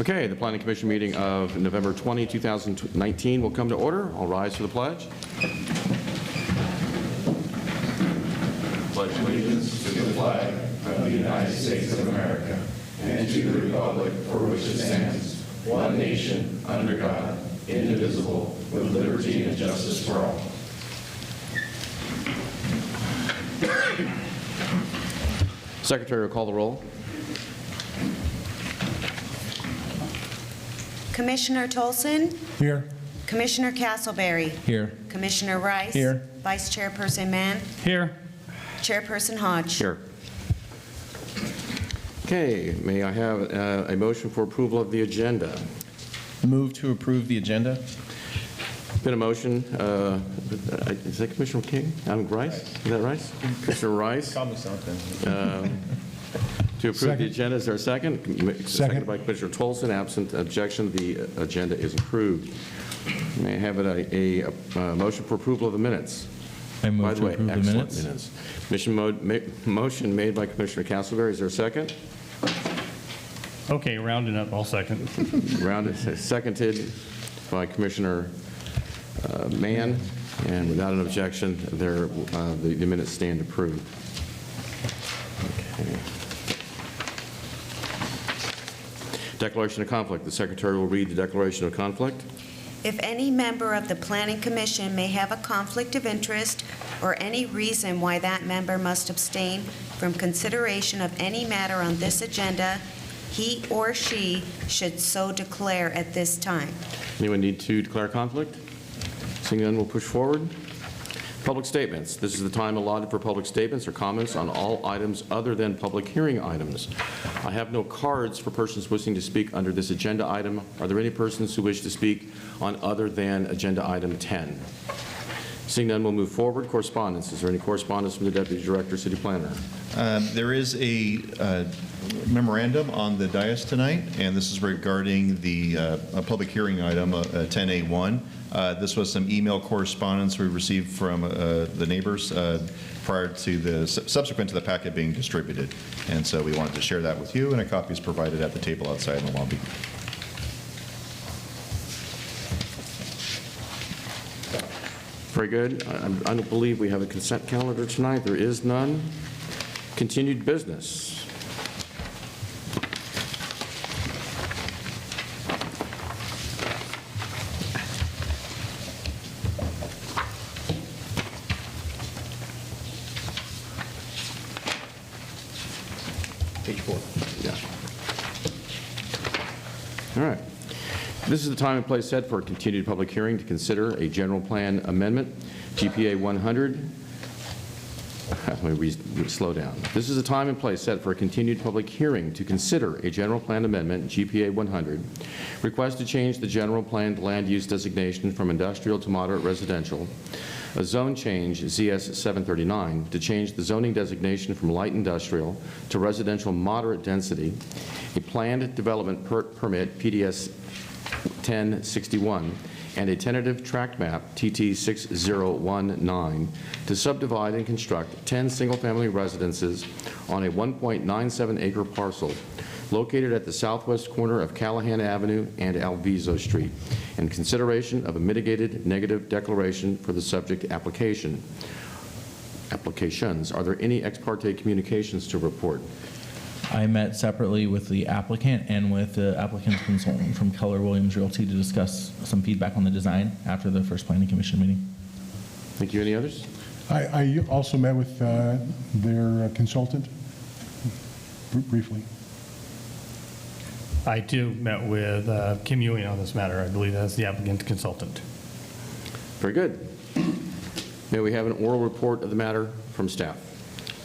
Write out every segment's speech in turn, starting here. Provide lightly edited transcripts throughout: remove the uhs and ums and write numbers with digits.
Okay, the Planning Commission meeting of November 20, 2019 will come to order. I'll rise for the pledge. Pledge allegiance to the flag of the United States of America and to the republic for which it stands, one nation, under God, indivisible, with liberty and justice for all. Secretary will call the roll. Commissioner Tolson? Here. Commissioner Castleberry? Here. Commissioner Rice? Here. Vice Chairperson Mann? Here. Chairperson Hodge? Here. Okay, may I have a motion for approval of the agenda? Move to approve the agenda. Been a motion. Is that Commissioner King? Rice? Is that Rice? Commissioner Rice? Call me something. To approve the agenda, is there a second? Seconded by Commissioner Tolson. Absent objection, the agenda is approved. May I have a motion for approval of the minutes? I move By the to way, approve the excellent minutes. Motion made by Commissioner Castleberry. Is there a second? Okay, rounding up, I'll second. Seconded by Commissioner Mann. And without an objection, the minutes stand approved. Okay. Declaration of conflict. The Secretary will read the declaration of conflict. If any member of the Planning Commission may have a conflict of interest or any reason why that member must abstain from consideration of any matter on this agenda, he or she should so declare at this time. Anyone need to declare conflict? Seeing none, we'll push forward. Public statements. This is the time allotted for public statements or comments on all items other than public hearing items. I have no cards for persons wishing to speak under this agenda item. Are there any persons who wish to speak on other than agenda item 10? Seeing none, we'll move forward. Correspondence. Is there any correspondence from the Deputy Director, City Planner? There is a memorandum on the dais tonight, and this is regarding the public hearing item 10A1. This was some email correspondence we received from the neighbors prior to subsequent to the packet being distributed. And so we wanted to share that with you, and a copy is provided at the table outside in the lobby. Very good. I don't believe we have a consent calendar tonight. There is none. Continued business. Page 4. Yeah. All right. This is the time and place set for a continued public hearing to consider a general plan amendment, GPA 100. Let me slow down. This is the time and place set for a continued public hearing to consider a general plan amendment, GPA 100, request to change the general planned land use designation from industrial to moderate residential, a zone change, ZS 739, to change the zoning designation from light industrial to residential moderate density, a planned development permit, PDS 1061, and a tentative tract map, TT 6019, to subdivide and construct 10 single-family residences on a 1.97 acre parcel located at the southwest corner of Callahan Avenue and Alviso Street, in consideration of a mitigated negative declaration for the subject applications. Are there any ex parte communications to report? I met separately with the applicant and with the applicant's consultant from Keller Williams Realty to discuss some feedback on the design after the first Planning Commission meeting. Thank you. Any others? I also met with their consultant briefly. I too met with Kim Ewing on this matter. I believe that's the applicant's consultant. Very good. May we have an oral report of the matter from staff?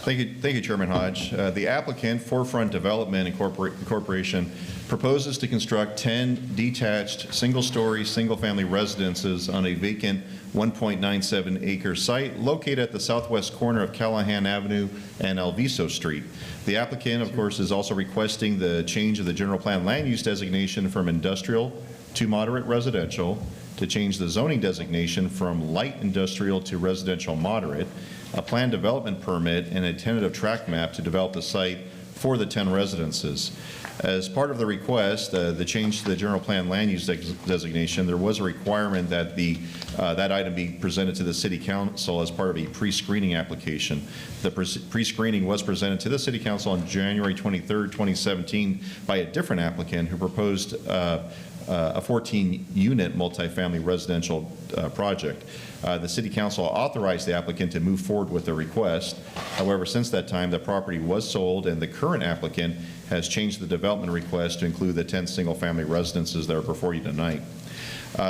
Thank you, Chairman Hodge. The applicant, Forefront Development Incorporation, proposes to construct 10 detached single-story, single-family residences on a vacant 1.97 acre site located at the southwest corner of Callahan Avenue and Alviso Street. The applicant, of course, is also requesting the change of the general plan land use designation from industrial to moderate residential, to change the zoning designation from light industrial to residential moderate, a planned development permit, and a tentative tract map to develop the site for the 10 residences. As part of the request, the change to the general plan land use designation, there was a requirement that that item be presented to the City Council as part of a pre-screening application. The pre-screening was presented to the City Council on January 23rd, 2017 by a different applicant who proposed a 14-unit multifamily residential project. The City Council authorized the applicant to move forward with the request. However, since that time, the property was sold, and the current applicant has changed the development request to include the 10 single-family residences that are before you tonight.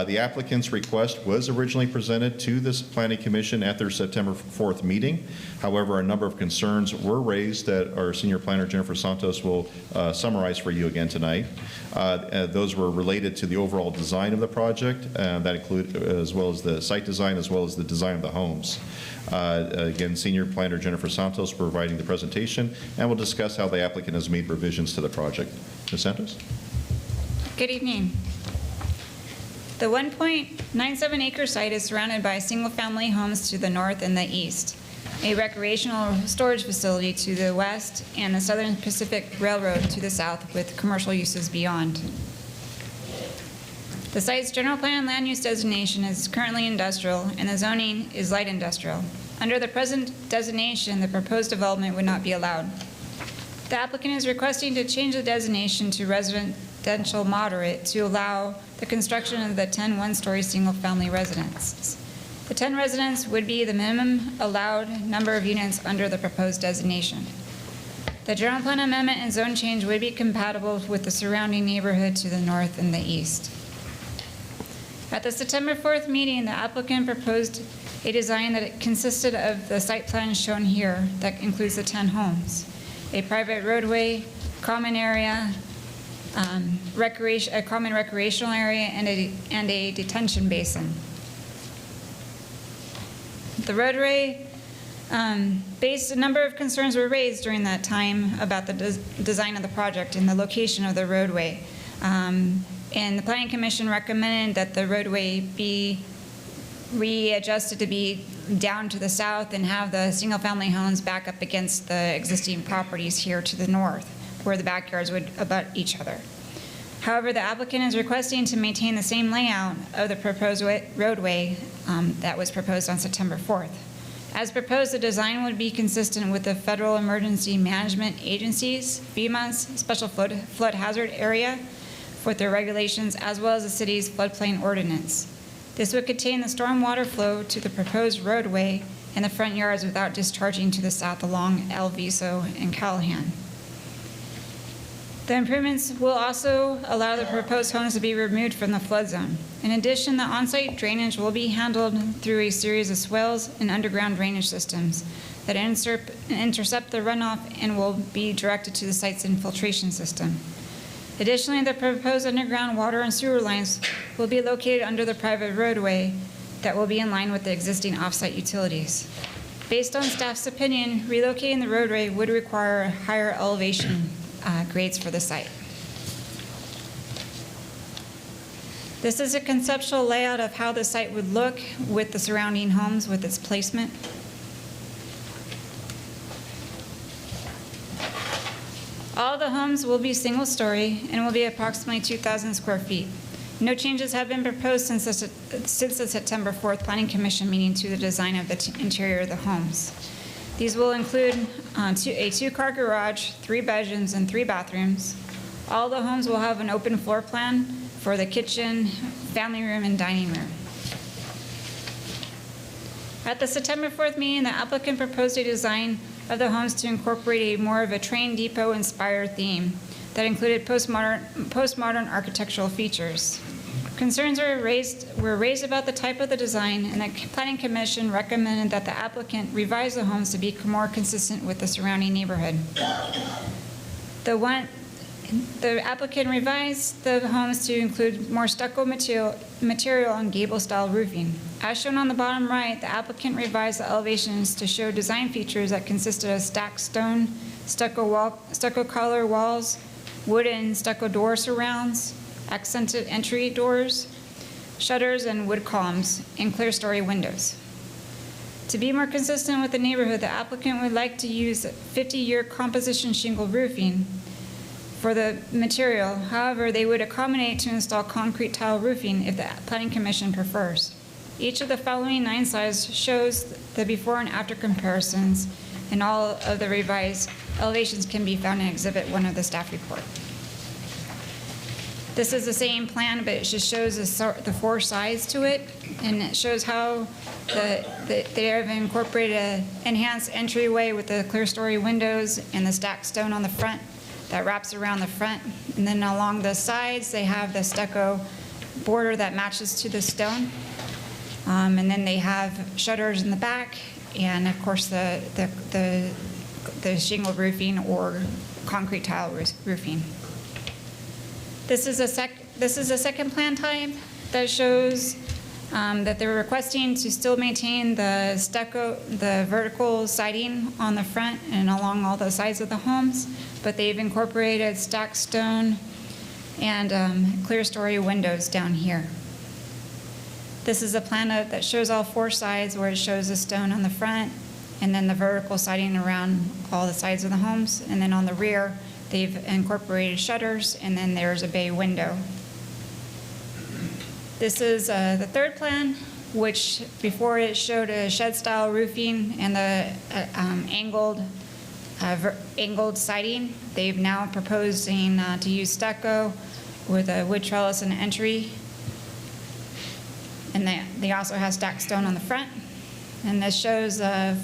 The applicant's request was originally presented to this Planning Commission at their September 4th meeting. However, a number of concerns were raised that our Senior Planner, Jennifer Santos, will summarize for you again tonight. Those were related to the overall design of the project, that include as well as the site design, as well as the design of the homes. Again, Senior Planner Jennifer Santos providing the presentation, and we'll discuss how the applicant has made revisions to the project. Ms. Santos? Good evening. The 1.97 acre site is surrounded by single-family homes to the north and the east, a recreational storage facility to the west, and the Southern Pacific Railroad to the south, with commercial uses beyond. The site's general plan land use designation is currently industrial, and the zoning is light industrial. Under the present designation, the proposed development would not be allowed. The applicant is requesting to change the designation to residential moderate to allow the construction of the 10 one-story single-family residences. The 10 residents would be the minimum allowed number of units under the proposed designation. The general plan amendment and zone change would be compatible with the surrounding neighborhood to the north and the east. At the September 4th meeting, the applicant proposed a design that consisted of the site plan shown here that includes the 10 homes, a private roadway, common area, a common recreational area, and a detention basin. The roadway, a number of concerns were raised during that time about the design of the project and the location of the roadway. And the Planning Commission recommended that the roadway be readjusted to be down to the south and have the single-family homes back up against the existing properties here to the north, where the backyards would abut each other. However, the applicant is requesting to maintain the same layout of the proposed roadway that was proposed on September 4th. As proposed, the design would be consistent with the Federal Emergency Management Agency's, FEMA's Special Flood Hazard Area, with their regulations, as well as the city's floodplain ordinance. This would contain the stormwater flow to the proposed roadway and the front yards without discharging to the south along El Viso and Callahan. The improvements will also allow the proposed homes to be removed from the flood zone. In addition, the on-site drainage will be handled through a series of swales and underground drainage systems that intercept the runoff and will be directed to the site's infiltration system. Additionally, the proposed underground water and sewer lines will be located under the private roadway that will be in line with the existing off-site utilities. Based on staff's opinion, relocating the roadway would require higher elevation grades for the site. This is a conceptual layout of how the site would look with the surrounding homes with its placement. All the homes will be single-story and will be approximately 2,000 square feet. No changes have been proposed since the September 4th Planning Commission meeting to the design of the interior of the homes. These will include a two-car garage, 3 bedrooms, and 3 bathrooms. All the homes will have an open floor plan for the kitchen, family room, and dining room. At the September 4th meeting, the applicant proposed a design of the homes to incorporate a more of a train depot-inspired theme that included postmodern architectural features. Concerns were raised about the type of the design, and the Planning Commission recommended that the applicant revise the homes to be more consistent with the surrounding neighborhood. The applicant revised the homes to include more stucco material on gable-style roofing. As shown on the bottom right, the applicant revised the elevations to show design features that consisted of stacked stone, stucco color walls, wooden stucco door surrounds, accented entry doors, shutters, and wood columns, and clear-story windows. To be more consistent with the neighborhood, the applicant would like to use 50-year composition shingle roofing for the material. However, they would accommodate to install concrete tile roofing if the Planning Commission prefers. Each of the following 9 slides shows the before and after comparisons, and all of the revised elevations can be found in Exhibit 1 of the staff report. This is the same plan, but it just shows the 4 sides to it, and it shows how they have incorporated an enhanced entryway with the clear story windows and the stacked stone on the front that wraps around the front. And then along the sides, they have the stucco border that matches to the stone. And then they have shutters in the back, and of course the shingle roofing or concrete tile roofing. This is a second plan type that shows that they're requesting to still maintain the stucco, the vertical siding on the front and along all the sides of the homes, but they've incorporated stacked stone and clear story windows down here. This is a plan that shows all 4 sides, where it shows the stone on the front and then the vertical siding around all the sides of the homes. And then on the rear, they've incorporated shutters, and then there's a bay window. This is the third plan, which before it showed a shed-style roofing and the angled siding. They've now proposing to use stucco with a wood trellis and entry. And they also have stacked stone on the front. And this shows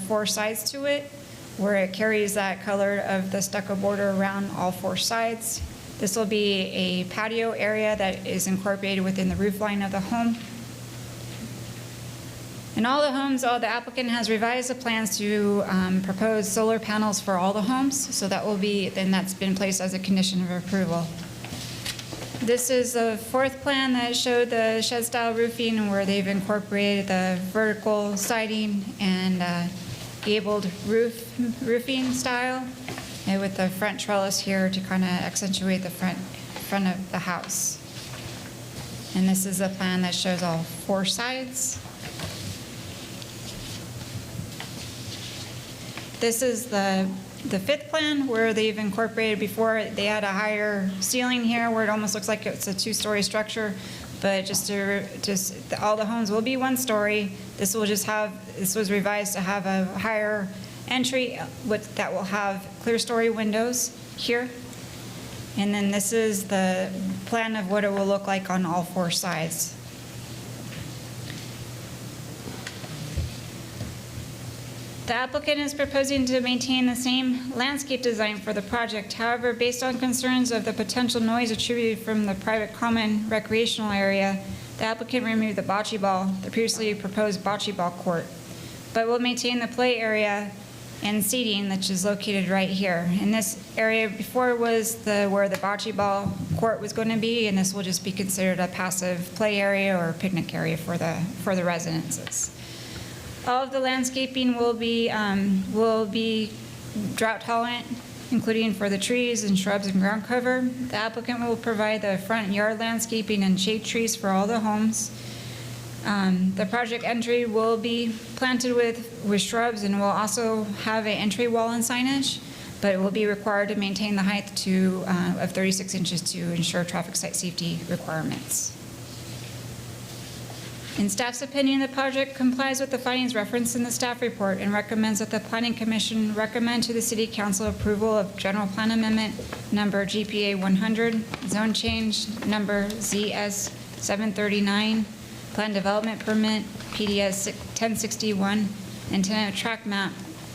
4 sides to it, where it carries that color of the stucco border around all 4 sides. This will be a patio area that is incorporated within the roof line of the home. In all the homes, the applicant has revised the plans to propose solar panels for all the homes. So that will be, then that's been placed as a condition of approval. This is the 4th plan that showed the shed-style roofing, where they've incorporated the vertical siding and gabled roofing style, and with the front trellis here to kind of accentuate the front of the house. And this is a plan that shows all 4 sides. This is the 5th plan, where they've incorporated, before they had a higher ceiling here where it almost looks like it's a 2-story structure, but just all the homes will be 1 story. This was revised to have a higher entry that will have clear story windows here. And then this is the plan of what it will look like on all 4 sides. The applicant is proposing to maintain the same landscape design for the project. However, based on concerns of the potential noise attributed from the private common recreational area, the applicant removed the previously proposed bocce ball court, but will maintain the play area and seating, which is located right here. And this area before was where the bocce ball court was going to be, and this will just be considered a passive play area or picnic area for the residences. All of the landscaping will be drought tolerant, including for the trees and shrubs and ground cover. The applicant will provide the front yard landscaping and shade trees for all the homes. The project entry will be planted with shrubs, and will also have an entry wall and signage, but it will be required to maintain the height of 36 inches to ensure traffic safety requirements. In staff's opinion, the project complies with the findings referenced in the staff report and recommends that the Planning Commission recommend to the City Council approval of General Plan Amendment number GPA 100, Zone Change number ZS 739, Plan Development Permit PDS 1061, and tentative track map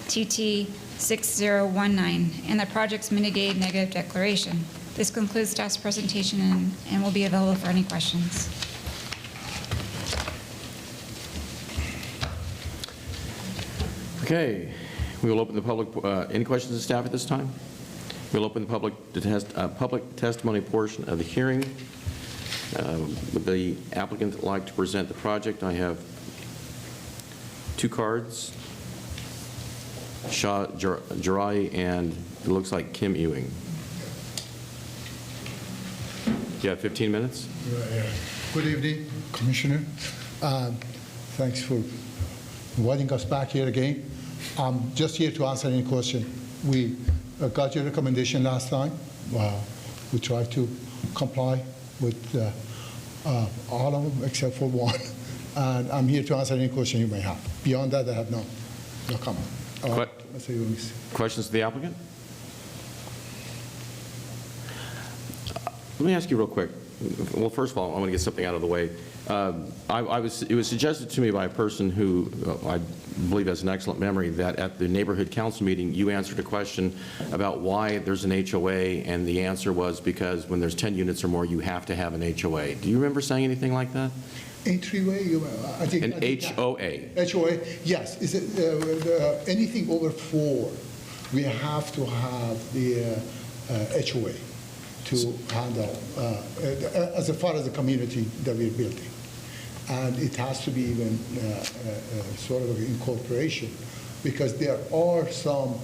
TT 6019, and the project's mitigated negative declaration. This concludes staff's presentation and will be available for any questions. Okay, we will open the public, any questions of staff at this time? We'll open the public testimony portion of the hearing. Would the applicant like to present the project? I have 2 cards, Shah Jarai and it looks like Kim Ewing. You have 15 minutes? Good evening, Commissioner. Thanks for inviting us back here again. I'm just here to answer any question. We got your recommendation last time. We tried to comply with all of them except for one. And I'm here to answer any question you may have. Beyond that, I have no comment. Let's see, let me see. Questions to the applicant? Let me ask you real quick. Well, first of all, I want to get something out of the way. It was suggested to me by a person who I believe has an excellent memory that at the neighborhood council meeting, you answered a question about why there's an HOA, and the answer was because when there's 10 units or more, you have to have an HOA. Do you remember saying anything like that? Entryway, I think. An HOA. HOA, yes. Is it anything over 4? We have to have the HOA to handle as far as the community that we're building, and it has to be even sort of incorporation, because there are some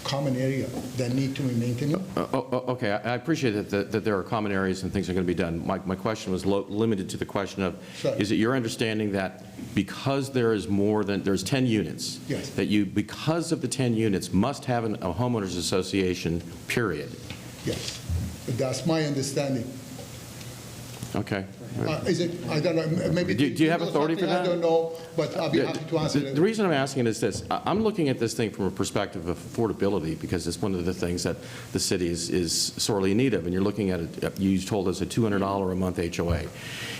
common area that need to be maintained. Okay, I appreciate that there are common areas and things are going to be done. My question was limited to the question of, Sure. Is it your understanding that because there is more than, there's 10 units, Yes. that you, because of the 10 units, must have a homeowners association, period? Yes, that's my understanding. Okay. Is it? I don't know. Maybe. Do you have authority for that? I don't know, but I'll be happy to answer it. The reason I'm asking is this. I'm looking at this thing from a perspective of affordability, because it's one of the things that the city is sorely in need of. And you're looking at it, you told us, a $200 a month HOA.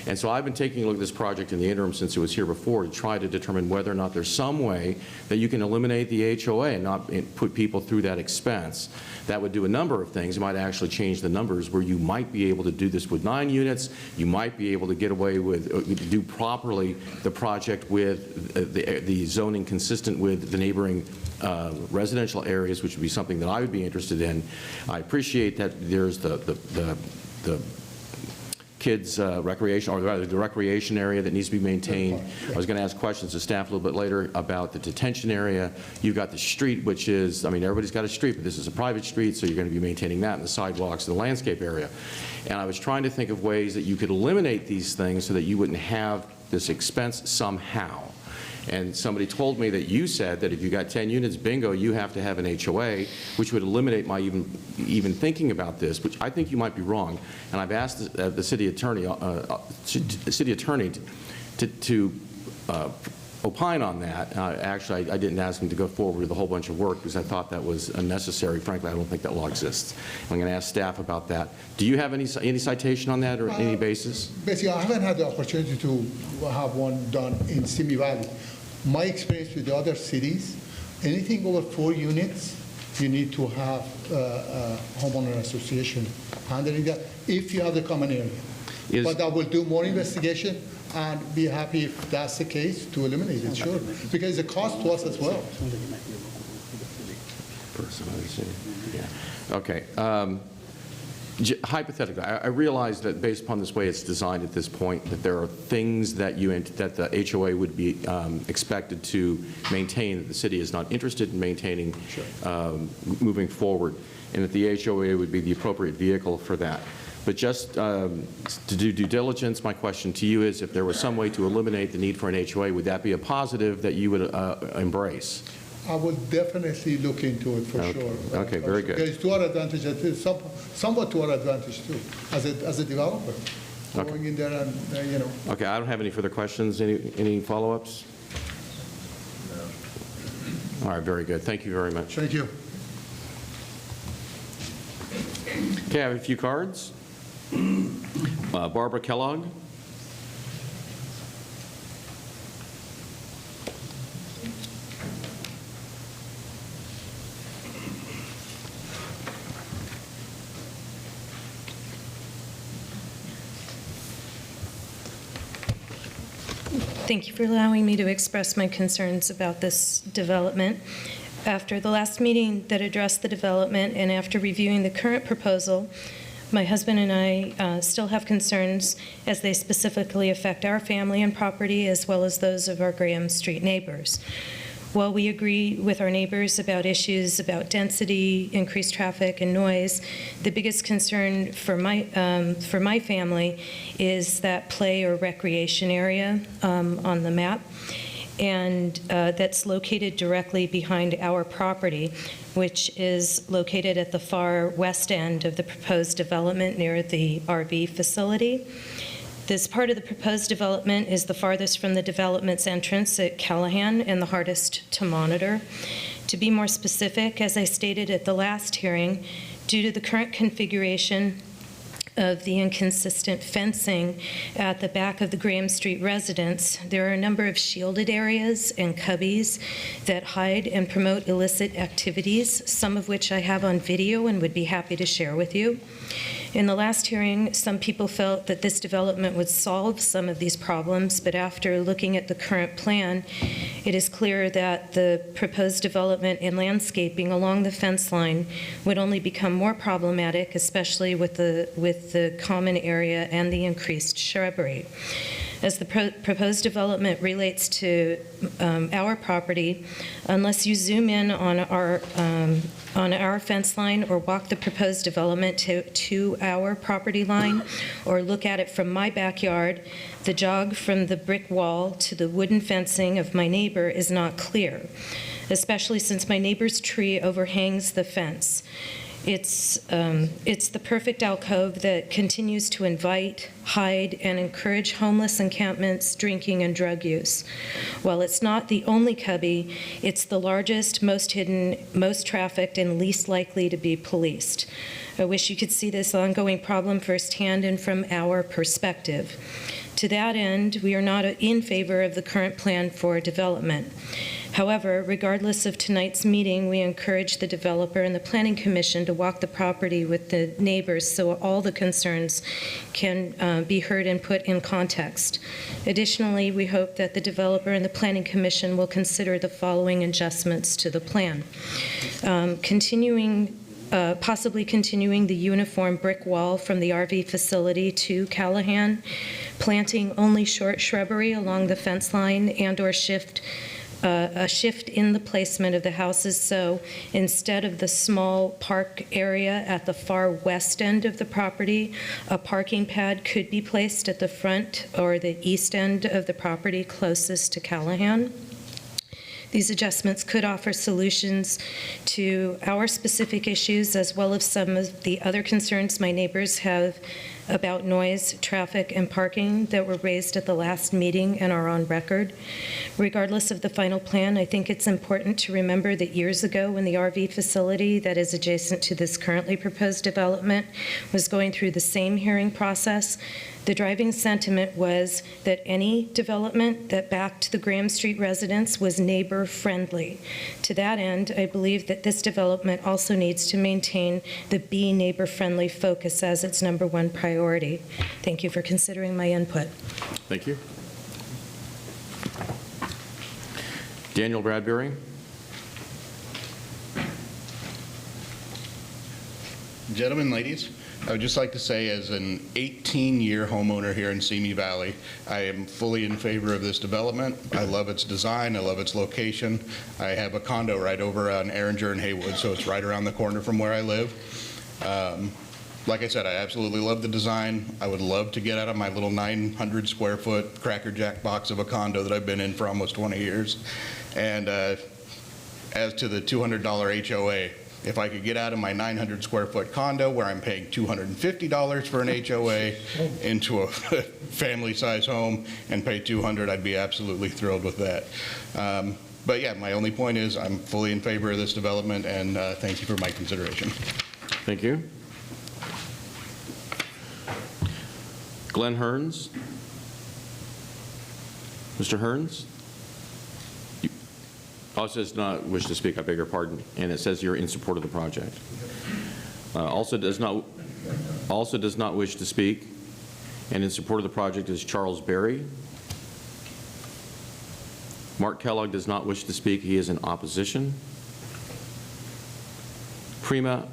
And so I've been taking a look at this project in the interim since it was here before to try to determine whether or not there's some way that you can eliminate the HOA and not put people through that expense. That would do a number of things. It might actually change the numbers where you might be able to do this with 9 units. You might be able to get away with, do properly the project with the zoning consistent with the neighboring residential areas, which would be something that I would be interested in. I appreciate that there's the kids' recreation, or rather the recreation area that needs to be maintained. I was going to ask questions of staff a little bit later about the detention area. You've got the street, which is, I mean, everybody's got a street, but this is a private street, so you're going to be maintaining that, and the sidewalks and the landscape area. And I was trying to think of ways that you could eliminate these things so that you wouldn't have this expense somehow. And somebody told me that you said that if you got 10 units, bingo, you have to have an HOA, which would eliminate my even thinking about this, which I think you might be wrong. And I've asked the city attorney to opine on that. Actually, I didn't ask him to go forward with a whole bunch of work because I thought that was unnecessary. Frankly, I don't think that law exists. I'm going to ask staff about that. Do you have any citation on that or any basis? Basically, I haven't had the opportunity to have one done in Simi Valley. My experience with the other cities, anything over 4 units, you need to have a homeowner association handling that if you have the common area. But I will do more investigation and be happy if that's the case to eliminate it, sure. Because it's a cost to us as well. Okay. Hypothetically, I realize that based upon the way it's designed at this point, that there are things that that the HOA would be expected to maintain that the city is not interested in maintaining moving forward, and that the HOA would be the appropriate vehicle for that. But just to do due diligence, my question to you is, if there was some way to eliminate the need for an HOA, would that be a positive that you would embrace? I will definitely look into it for sure. Okay, very good. Because to our advantage, it's somewhat to our advantage too, as a developer. Okay. Going in there and, you know. Okay, I don't have any further questions. Any follow-ups? All right, very good. Thank you very much. Thank you. Okay, I have a few cards. Barbara Kellogg. Thank you for allowing me to express my concerns about this development. After the last meeting that addressed the development and after reviewing the current proposal, my husband and I still have concerns as they specifically affect our family and property as well as those of our Graham Street neighbors. While we agree with our neighbors about issues about density, increased traffic, and noise, the biggest concern for my family is that play or recreation area on the map. and that's located directly behind our property, which is located at the far west end of the proposed development near the RV facility. This part of the proposed development is the farthest from the development's entrance at Callahan and the hardest to monitor. To be more specific, as I stated at the last hearing, due to the current configuration of the inconsistent fencing at the back of the Graham Street residence, there are a number of shielded areas and cubbies that hide and promote illicit activities, some of which I have on video and would be happy to share with you. In the last hearing, some people felt that this development would solve some of these problems, but after looking at the current plan, it is clear that the proposed development and landscaping along the fence line would only become more problematic, especially with the common area and the increased shrubbery. As the proposed development relates to our property, unless you zoom in on our fence line or walk the proposed development to our property line or look at it from my backyard, the jog from the brick wall to the wooden fencing of my neighbor is not clear, especially since my neighbor's tree overhangs the fence. It's the perfect alcove that continues to invite, hide, and encourage homeless encampments, drinking, and drug use. While it's not the only cubby, it's the largest, most hidden, most trafficked, and least likely to be policed. I wish you could see this ongoing problem firsthand and from our perspective. To that end, we are not in favor of the current plan for development. However, regardless of tonight's meeting, we encourage the developer and the Planning Commission to walk the property with the neighbors so all the concerns can be heard and put in context. Additionally, we hope that the developer and the Planning Commission will consider the following adjustments to the plan. Possibly continuing the uniform brick wall from the RV facility to Callahan, planting only short shrubbery along the fence line and/or a shift in the placement of the houses. So instead of the small park area at the far west end of the property, a parking pad could be placed at the front or the east end of the property closest to Callahan. These adjustments could offer solutions to our specific issues as well as some of the other concerns my neighbors have about noise, traffic, and parking that were raised at the last meeting and are on record. Regardless of the final plan, I think it's important to remember that years ago when the RV facility that is adjacent to this currently proposed development was going through the same hearing process, the driving sentiment was that any development that backed the Graham Street residents was neighbor-friendly. To that end, I believe that this development also needs to maintain the Be Neighbor-Friendly focus as its #1 priority. Thank you for considering my input. Thank you. Daniel Bradbury. Gentlemen, ladies, I would just like to say as an 18-year homeowner here in Simi Valley, I am fully in favor of this development. I love its design. I love its location. I have a condo right over on Erringer and Haywood, so it's right around the corner from where I live. Like I said, I absolutely love the design. I would love to get out of my little 900 square foot Cracker Jack box of a condo that I've been in for almost 20 years. And as to the $200 HOA, if I could get out of my 900 square foot condo where I'm paying $250 for an HOA into a family size home and pay $200, I'd be absolutely thrilled with that. But yeah, my only point is I'm fully in favor of this development, and thank you for my consideration. Thank you. Glenn Hearns. Mr. Hearns? Also does not wish to speak, I beg your pardon, and it says you're in support of the project. Also does not wish to speak, and in support of the project is Charles Berry. Mark Kellogg does not wish to speak, he is in opposition. Prima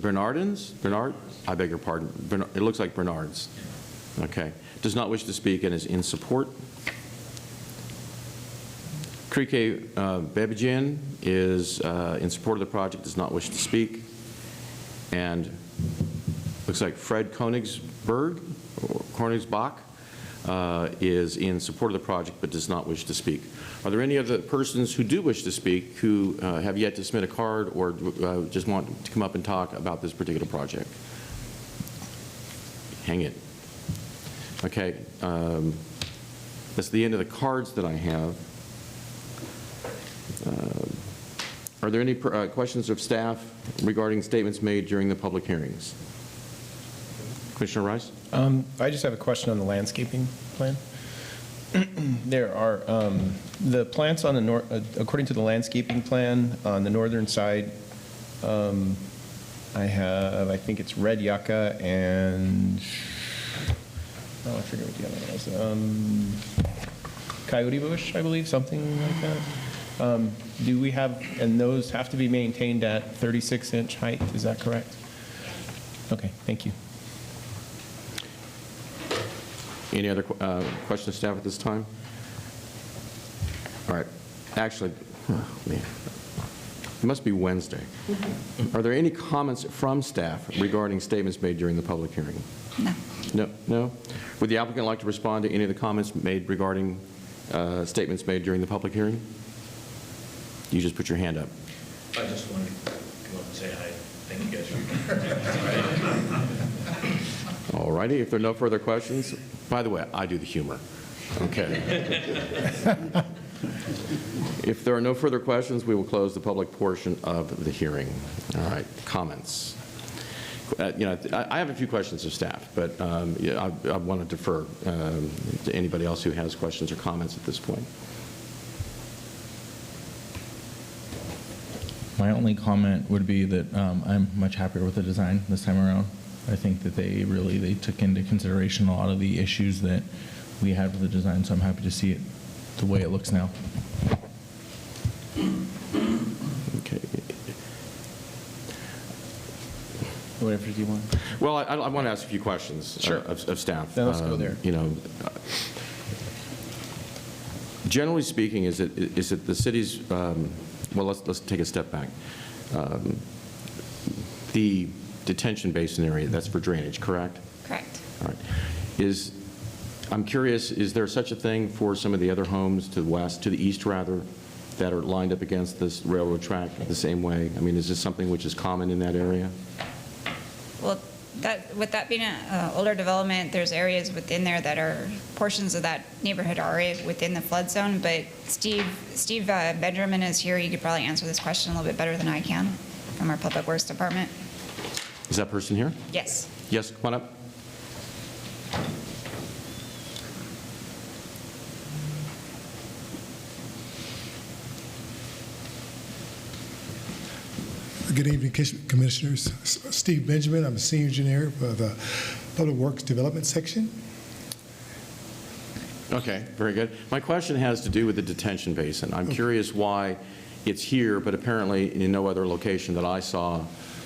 Bernardins? Bernard? I beg your pardon. It looks like Bernard's. Okay. Does not wish to speak and is in support. Krike Bebejian is in support of the project, does not wish to speak. And looks like Fred Konigsbach is in support of the project but does not wish to speak. Are there any other persons who do wish to speak who have yet to submit a card or just want to come up and talk about this particular project? Hang it. Okay. That's the end of the cards that I have. Are there any questions of staff regarding statements made during the public hearings? Commissioner Rice? I just have a question on the landscaping plan. There are the plants on the north, according to the landscaping plan, on the northern side, I think it's red yucca and, I forget what the other one was. Coyote bush, I believe, something like that. Do we have, and those have to be maintained at 36-inch height, is that correct? Okay, thank you. Any other questions, staff, at this time? All right. Actually, oh, man, it must be Wednesday. Are there any comments from staff regarding statements made during the public hearing? No. No? No? Would the applicant like to respond to any of the comments made regarding statements made during the public hearing? You just put your hand up. I just wanted to come up and say hi. Thank you guys for your All righty. If there are no further questions, by the way, I do the humor. Okay. If there are no further questions, we will close the public portion of the hearing. All right. Comments? I have a few questions of staff, but I want to defer to anybody else who has questions or comments at this point. My only comment would be that I'm much happier with the design this time around. I think that they took into consideration a lot of the issues that we had with the design, so I'm happy to see it the way it looks now. Okay. Whatever you want. Well, I want to ask a few questions Sure. of staff. Then let's go there. Generally speaking, is it the city's, well, let's take a step back. The detention basin area, that's for drainage, correct? Correct. All right. I'm curious, is there such a thing for some of the other homes to the west, to the east rather, that are lined up against this railroad track the same way? I mean, is this something which is common in that area? Well, with that being an older development, there's areas within there that are, portions of that neighborhood are within the flood zone, but Steve Benjamin is here. He could probably answer this question a little bit better than I can from our Public Works Department. Is that person here? Yes. Yes, come on up. Good evening, Commissioners. Steve Benjamin, I'm a senior engineer for the Public Works Development Section. Okay, very good. My question has to do with the detention basin. I'm curious why it's here, but apparently in no other location that I saw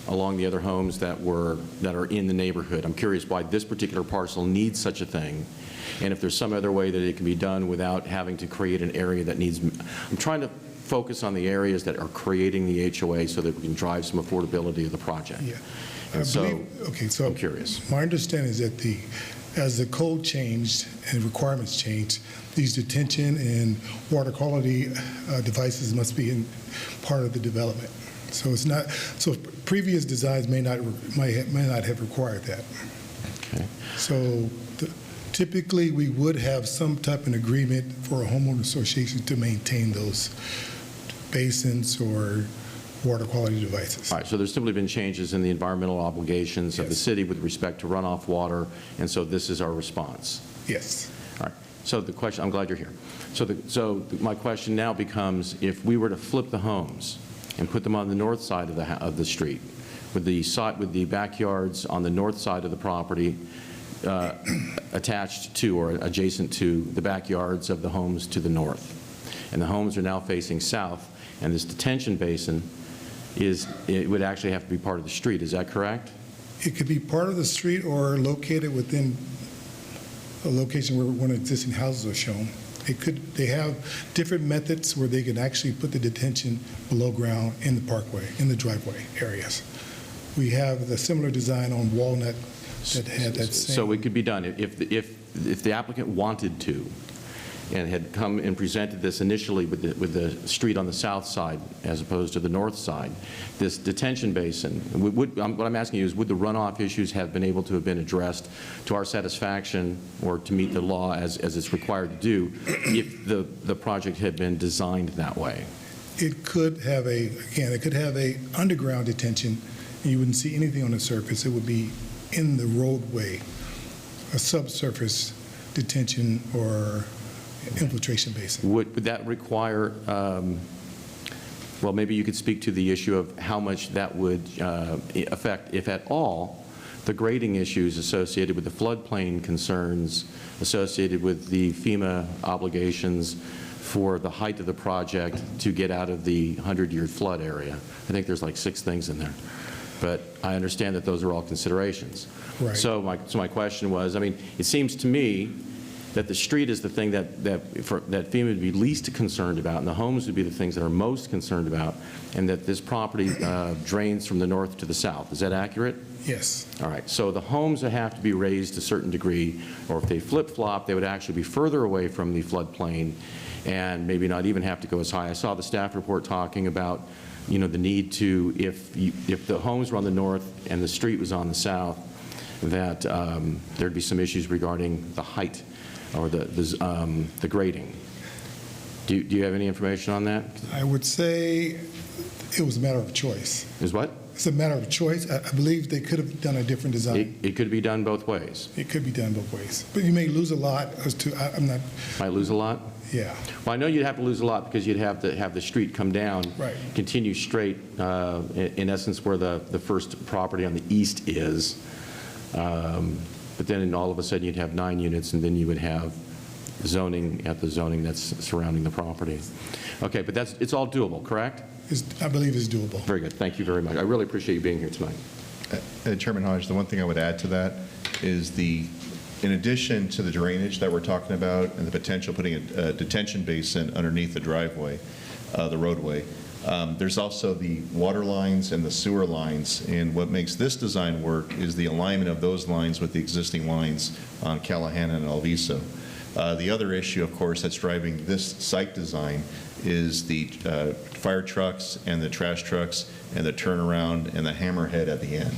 along the other homes that are in the neighborhood. I'm curious why this particular parcel needs such a thing, and if there's some other way that it can be done without having to create an area that needs. I'm trying to focus on the areas that are creating the HOA so that we can drive some affordability of the project. Yeah. And so I'm curious. My understanding is that as the code changed and requirements changed, these detention and water quality devices must be in part of the development. So it's not. So previous designs may not have required that. Okay. So typically, we would have some type of agreement for a homeowner association to maintain those basins or water quality devices. All right, so there's simply been changes in the environmental obligations of the city with respect to runoff water, and so this is our response. Yes. All right. So the question, I'm glad you're here. So my question now becomes, if we were to flip the homes and put them on the north side of the street, with the backyards on the north side of the property attached to or adjacent to the backyards of the homes to the north, and the homes are now facing south, and this detention basin it would actually have to be part of the street. Is that correct? It could be part of the street or located within a location where one of the existing houses are shown. They have different methods where they can actually put the detention below ground in the parkway, in the driveway areas. We have the similar design on Walnut that had that same. So it could be done. If if the applicant wanted to, and had come and presented this initially with the street on the south side as opposed to the north side, this detention basin, what I'm asking you is, would the runoff issues have been able to have been addressed to our satisfaction or to meet the law as it's required to do if the project had been designed that way? It could have it could have a underground detention, and you wouldn't see anything on the surface. It would be in the roadway, a subsurface detention or infiltration basin. Would that require, well, maybe you could speak to the issue of how much that would affect, if at all, the grading issues associated with the floodplain concerns, associated with the FEMA obligations for the height of the project to get out of the 100-year flood area. I think there's like 6 things in there. But I understand that those are all considerations. Right. So my question was, I mean, it seems to me that the street is the thing that FEMA would be least concerned about, and the homes would be the things that are most concerned about, and that this property drains from the north to the south. Is that accurate? Yes. All right. So the homes that have to be raised a certain degree, or if they flip-flop, they would actually be further away from the floodplain and maybe not even have to go as high. I saw the staff report talking about, the need to, if the homes were on the north and the street was on the south, that there'd be some issues regarding the height or the grading. Do you have any information on that? I would say it was a matter of choice. Is what? It's a matter of choice. I believe they could have done a different design. It could be done both ways. It could be done both ways. But you may lose a lot as to, I'm not, Might lose a lot? yeah. Well, I know you'd have to lose a lot because you'd have to have the street come down, Right. continue straight, in essence, where the first property on the east is. But then all of a sudden you'd have 9 units, and then you would have zoning at the zoning that's surrounding the property. Okay, but it's all doable, correct? I believe it's doable. Very good. Thank you very much. I really appreciate you being here tonight. Chairman Hodge, the one thing I would add to that is in addition to the drainage that we're talking about and the potential putting a detention basin underneath the driveway, the roadway, there's also the water lines and the sewer lines. And what makes this design work is the alignment of those lines with the existing lines on Callahan and Alviso. The other issue, of course, that's driving this site design is the fire trucks and the trash trucks and the turnaround and the hammerhead at the end.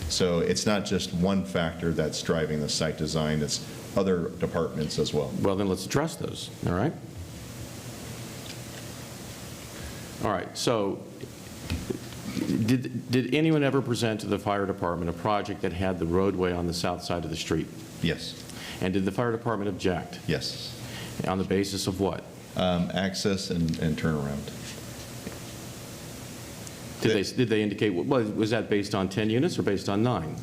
So it's not just one factor that's driving the site design, it's other departments as well. Well, then let's address those, all right? All right, so did anyone ever present to the fire department a project that had the roadway on the south side of the street? Yes. And did the fire department object? Yes. On the basis of what? Access and turnaround. Did they indicate, was that based on 10 units or based on 9?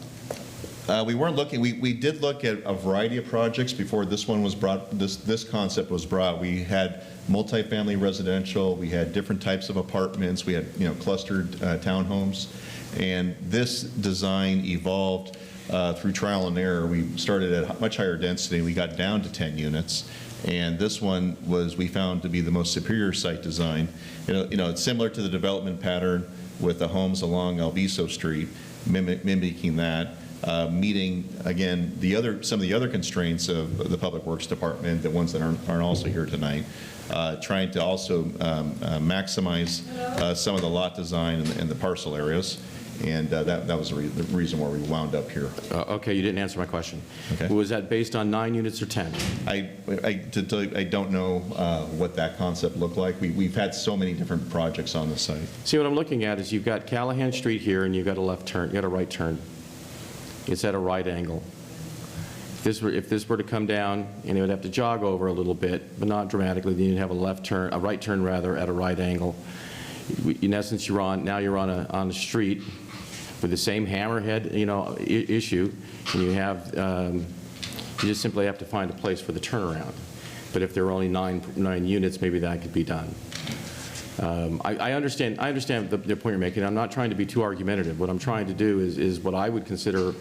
We weren't looking, we did look at a variety of projects before this one was brought, this concept was brought. We had multifamily residential, we had different types of apartments, we had, clustered townhomes. And this design evolved through trial and error. We started at much higher density, we got down to 10 units. And this one we found to be the most superior site design. It's similar to the development pattern with the homes along Alviso Street, mimicking that. Meeting, again, some of the other constraints of the Public Works Department, the ones that aren't also here tonight, trying to also maximize some of the lot design and the parcel areas. And that was the reason why we wound up here. Okay, you didn't answer my question. Okay. Was that based on 9 units or 10? To tell you, I don't know what that concept looked like. We've had so many different projects on the site. See, what I'm looking at is you've got Callahan Street here, and you've got a left turn, you got a right turn. It's at a right angle. If this were to come down, and it would have to jog over a little bit, but not dramatically, then you'd have a right turn rather, at a right angle. In essence, now you're on a street with the same hammerhead, issue, and you have you just simply have to find a place for the turnaround. But if there are only nine units, maybe that could be done. I understand the point you're making. I'm not trying to be too argumentative. What I'm trying to do is what I would consider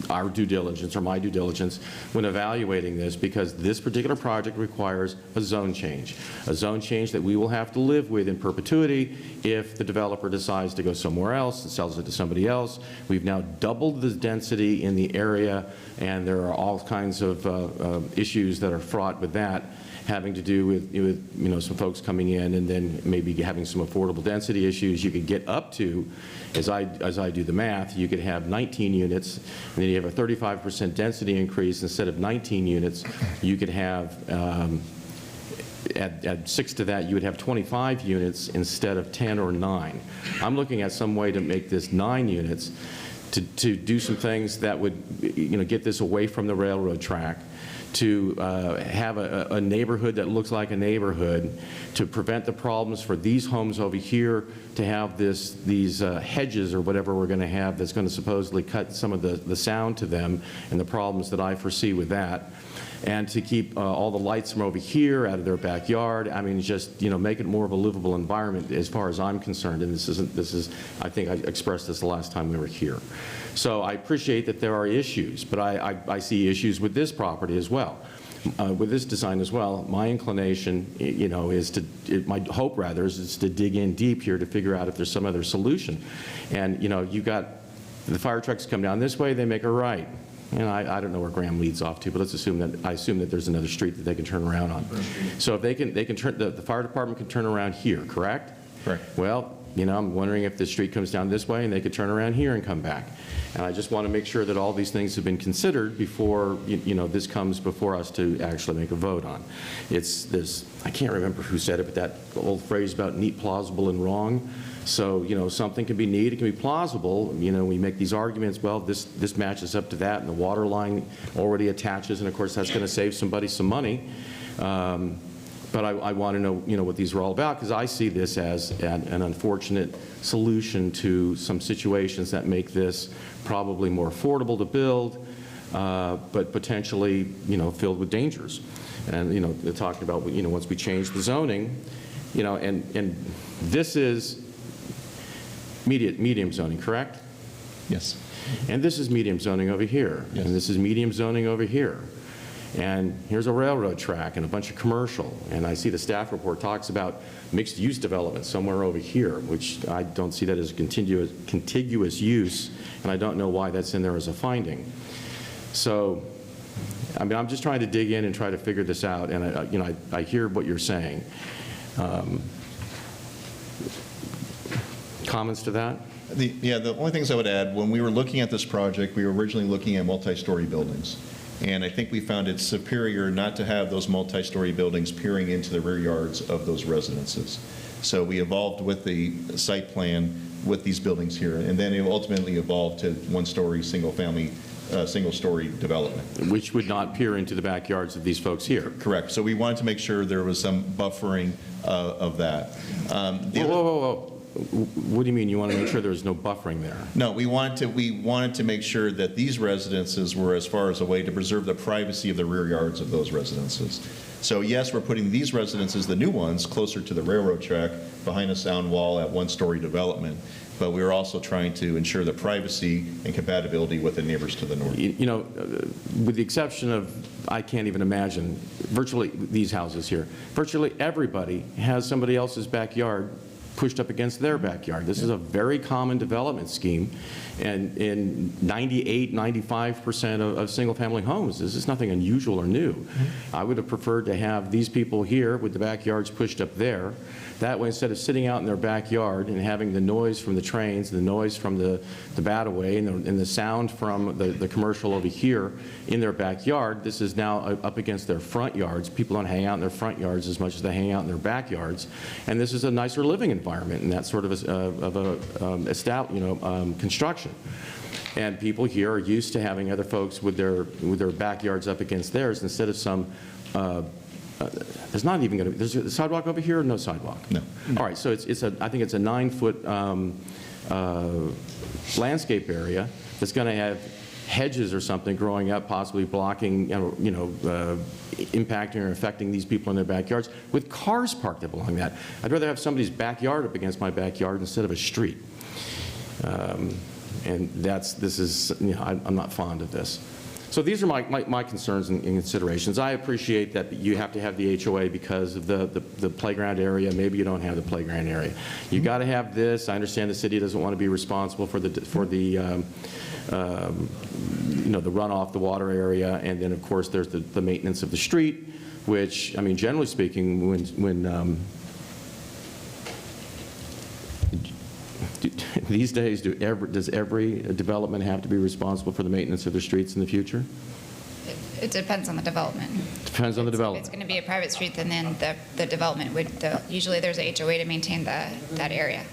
our due diligence or my due diligence when evaluating this, because this particular project requires a zone change that we will have to live with in perpetuity if the developer decides to go somewhere else and sells it to somebody else. We've now doubled the density in the area, and there are all kinds of issues that are fraught with that, having to do with some folks coming in and then maybe having some affordable density issues. You could get up to, as I do the math, you could have 19 units, and then you have a 35% density increase. Instead of 19 units, you could have, add 6 to that, you would have 25 units instead of 10 or 9. I'm looking at some way to make this 9 units, to do some things that would get this away from the railroad track, to have a neighborhood that looks like a neighborhood, to prevent the problems for these homes over here, to have these hedges or whatever we're going to have that's going to supposedly cut some of the sound to them and the problems that I foresee with that, and to keep all the lights from over here out of their backyard. I mean, just make it more of a livable environment as far as I'm concerned. And this is I think I expressed this the last time we were here. So I appreciate that there are issues, but I see issues with this property as well, with this design as well. My inclination, is my hope rather is to dig in deep here to figure out if there's some other solution. And you've got the fire trucks come down this way, they make a right. And I don't know where Graham leads off to, but let's assume that there's another street that they can turn around on. So if they can turn, the fire department can turn around here, correct? Correct. Well, I'm wondering if the street comes down this way and they could turn around here and come back. And I just want to make sure that all these things have been considered before, this comes before us to actually make a vote on. I can't remember who said it, but that old phrase about neat, plausible, and wrong. So, something can be neat, it can be plausible. We make these arguments, well, this matches up to that, and the water line already attaches, and of course that's going to save somebody some money. But I want to know, what these are all about, because I see this as an unfortunate solution to some situations that make this probably more affordable to build, but potentially, filled with dangers. And, they're talking about, once we change the zoning, and this is medium zoning, correct? Yes. And this is medium zoning over here. Yes. And this is medium zoning over here. And here's a railroad track and a bunch of commercial. And I see the staff report talks about mixed-use development somewhere over here, which I don't see that as a contiguous use, and I don't know why that's in there as a finding. So, I'm just trying to dig in and try to figure this out, and I hear what you're saying. Comments to that? The only things I would add, when we were looking at this project, we were originally looking at multi-story buildings. And I think we found it superior not to have those multi-story buildings peering into the rear yards of those residences. So we evolved with the site plan with these buildings here, and then it ultimately evolved to one-story, single-family, single-story development. Which would not peer into the backyards of these folks here. Correct. So we wanted to make sure there was some buffering of that. Whoa. What do you mean you want to make sure there's no buffering there? No, we wanted to make sure that these residences were as far as a way to preserve the privacy of the rear yards of those residences. So yes, we're putting these residences, the new ones, closer to the railroad track, behind a sound wall at one-story development, but we're also trying to ensure the privacy and compatibility with the neighbors to the north. With the exception of, I can't even imagine, virtually these houses here, virtually everybody has somebody else's backyard pushed up against their backyard. This is a very common development scheme, and in 98, 95% of single-family homes, this is nothing unusual or new. I would have preferred to have these people here with the backyards pushed up there. That way, instead of sitting out in their backyard and having the noise from the trains, the noise from the bat-away, and the sound from the commercial over here in their backyard, this is now up against their front yards. People don't hang out in their front yards as much as they hang out in their backyards. And this is a nicer living environment in that sort of construction. And people here are used to having other folks with their backyards up against theirs instead of some there's not even going to be, there's a sidewalk over here or no sidewalk? No. All right, so I think it's a 9-foot landscape area that's going to have hedges or something growing up, possibly blocking, impacting or affecting these people in their backyards with cars parked up along that. I'd rather have somebody's backyard up against my backyard instead of a street. And this is, I'm not fond of this. So these are my concerns and considerations. I appreciate that you have to have the HOA because of the playground area. Maybe you don't have the playground area. You got to have this. I understand the city doesn't want to be responsible for the runoff, the water area, and then of course there's the maintenance of the street, which, I mean, generally speaking, these days, does every development have to be responsible for the maintenance of their streets in the future? It depends on the development. Depends on the If development. it's going to be a private street, then the development would, usually there's a HOA to maintain that area.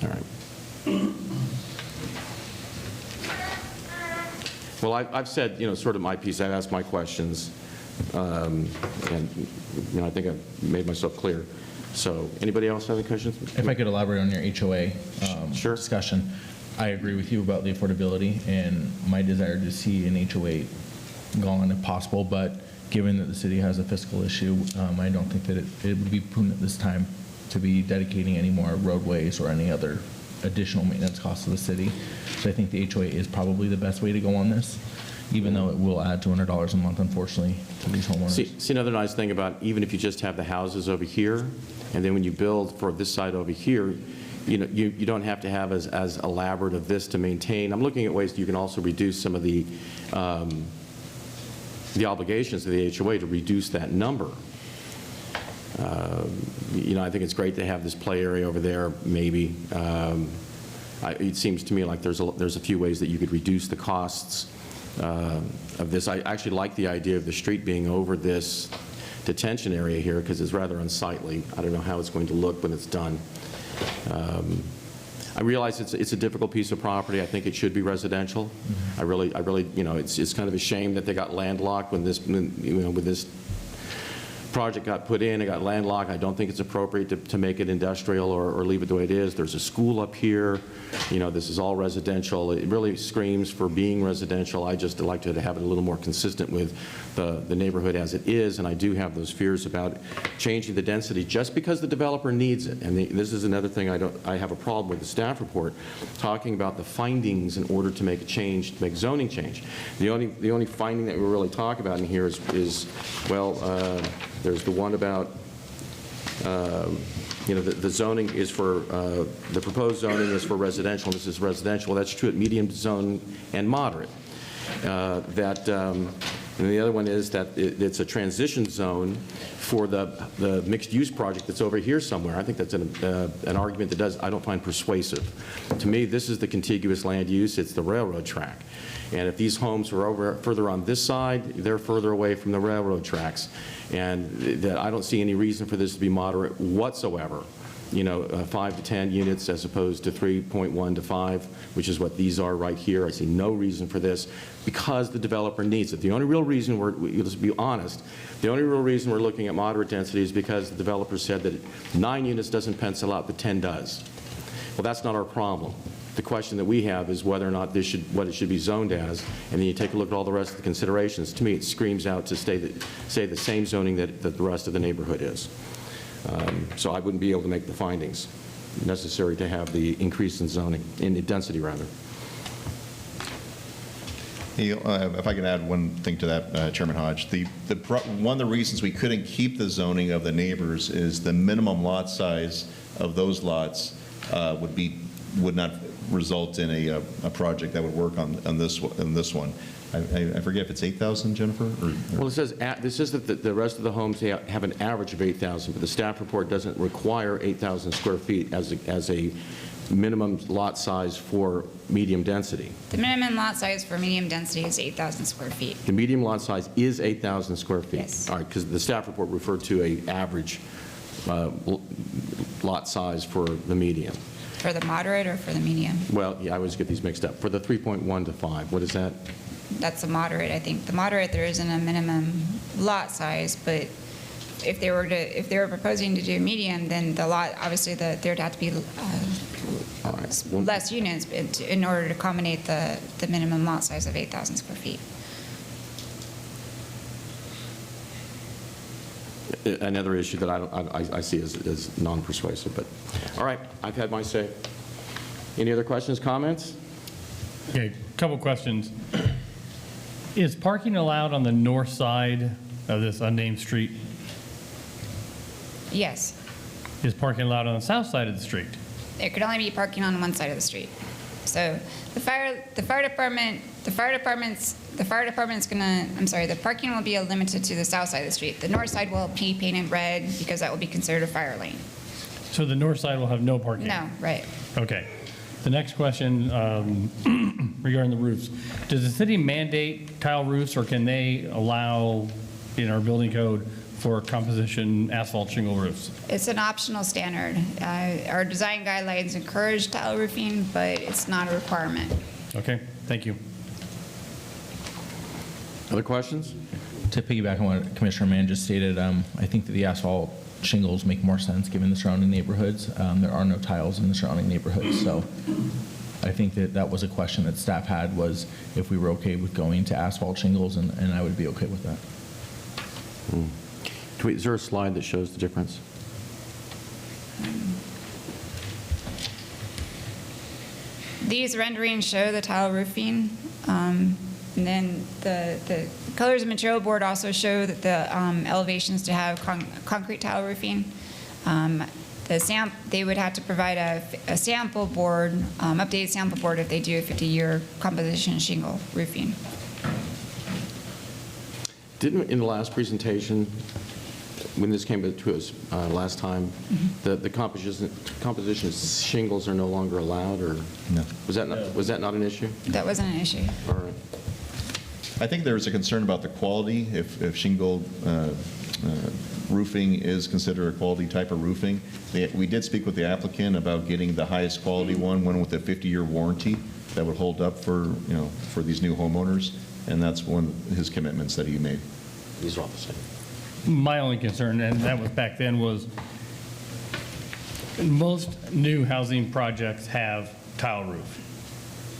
All right. Well, I've said, sort of my piece. I've asked my questions, and I think I've made myself clear. So, anybody else have any questions? If I could elaborate on your HOA Sure. discussion, I agree with you about the affordability and my desire to see an HOA gone if possible, but given that the city has a fiscal issue, I don't think that it would be prudent at this time to be dedicating any more roadways or any other additional maintenance costs to the city. So I think the HOA is probably the best way to go on this, even though it will add $200 a month, unfortunately, to these homeowners. See, another nice thing about even if you just have the houses over here, and then when you build for this side over here, you don't have to have as elaborate of this to maintain. I'm looking at ways that you can also reduce some of the obligations of the HOA to reduce that number. I think it's great to have this play area over there, maybe. It seems to me like there's a few ways that you could reduce the costs of this. I actually like the idea of the street being over this detention area here because it's rather unsightly. I don't know how it's going to look when it's done. I realize it's a difficult piece of property. I think it should be residential. I really, it's kind of a shame that they got landlocked when this project got put in, it got landlocked. I don't think it's appropriate to make it industrial or leave it the way it is. There's a school up here. This is all residential. It really screams for being residential. I just like to have it a little more consistent with the neighborhood as it is, and I do have those fears about changing the density just because the developer needs it. And this is another thing I have a problem with the staff report, talking about the findings in order to make a change, to make zoning change. The only finding that we really talk about in here is there's the one about, the zoning is for, the proposed zoning is for residential, and this is residential. Well, that's true at medium zone and moderate. And the other one is that it's a transition zone for the mixed-use project that's over here somewhere. I think that's an argument that I don't find persuasive. To me, this is the contiguous land use. It's the railroad track. And if these homes are further on this side, they're further away from the railroad tracks. And I don't see any reason for this to be moderate whatsoever. 5 to 10 units as opposed to 3.1 to 5, which is what these are right here. I see no reason for this because the developer needs it. The only real reason let's be honest, the only real reason we're looking at moderate density is because the developer said that 9 units doesn't pencil out, but 10 does. Well, that's not our problem. The question that we have is whether or not what it should be zoned as, and then you take a look at all the rest of the considerations. To me, it screams out to say the same zoning that the rest of the neighborhood is. So I wouldn't be able to make the findings necessary to have the increase in zoning, in the density rather. If I can add one thing to that, Chairman Hodge, one of the reasons we couldn't keep the zoning of the neighbors is the minimum lot size of those lots would not result in a project that would work on this one. I forget if it's 8,000, Jennifer? Well, this says that the rest of the homes have an average of 8,000, but the staff report doesn't require 8,000 square feet as a minimum lot size for medium density. The minimum lot size for medium density is 8,000 square feet. The medium lot size is 8,000 square feet? Yes. All right, because the staff report referred to an average lot size for the medium. For the moderate or for the medium? Well, yeah, I always get these mixed up. For the 3.1 to 5, what is that? That's a moderate, I think. The moderate, there isn't a minimum lot size, but if they were proposing to do medium, then the lot, obviously, there'd have to be less units in order to accommodate the minimum lot size of 8,000 square feet. Another issue that I see as non-persuasive, but all right, I've had my say. Any other questions, comments? Okay, couple questions. Is parking allowed on the north side of this unnamed street? Yes. Is parking allowed on the south side of the street? There could only be parking on one side of the street. So the fire department's gonna, I'm sorry, the parking will be limited to the south side of the street. The north side will be painted red because that will be considered a fire lane. So the north side will have no parking? No, right. Okay. The next question regarding the roofs. Does the city mandate tile roofs, or can they allow in our building code for composition asphalt shingle roofs? It's an optional standard. Our design guidelines encourage tile roofing, but it's not a requirement. Okay, thank you. Other questions? To piggyback on what Commissioner Mann just stated, I think that the asphalt shingles make more sense given the surrounding neighborhoods. There are no tiles in the surrounding neighborhoods, so I think that that was a question that staff had, was if we were okay with going to asphalt shingles, and I would be okay with that. Is there a slide that shows the difference? These renderings show the tile roofing. And then the colors and material board also show that the elevations to have concrete tile roofing. They would have to provide a sample board, updated sample board if they do a 50-year composition shingle roofing. Didn't, in the last presentation, when this came to us last time, the composition shingles are no longer allowed, or? No. Was that not an issue? That wasn't an issue. All right. I think there was a concern about the quality, if shingle roofing is considered a quality type of roofing. We did speak with the applicant about getting the highest quality one with a 50-year warranty that would hold up for, for these new homeowners, and that's one of his commitments that he made. These are all the same. My only concern, and that was back then, was most new housing projects have tile roof.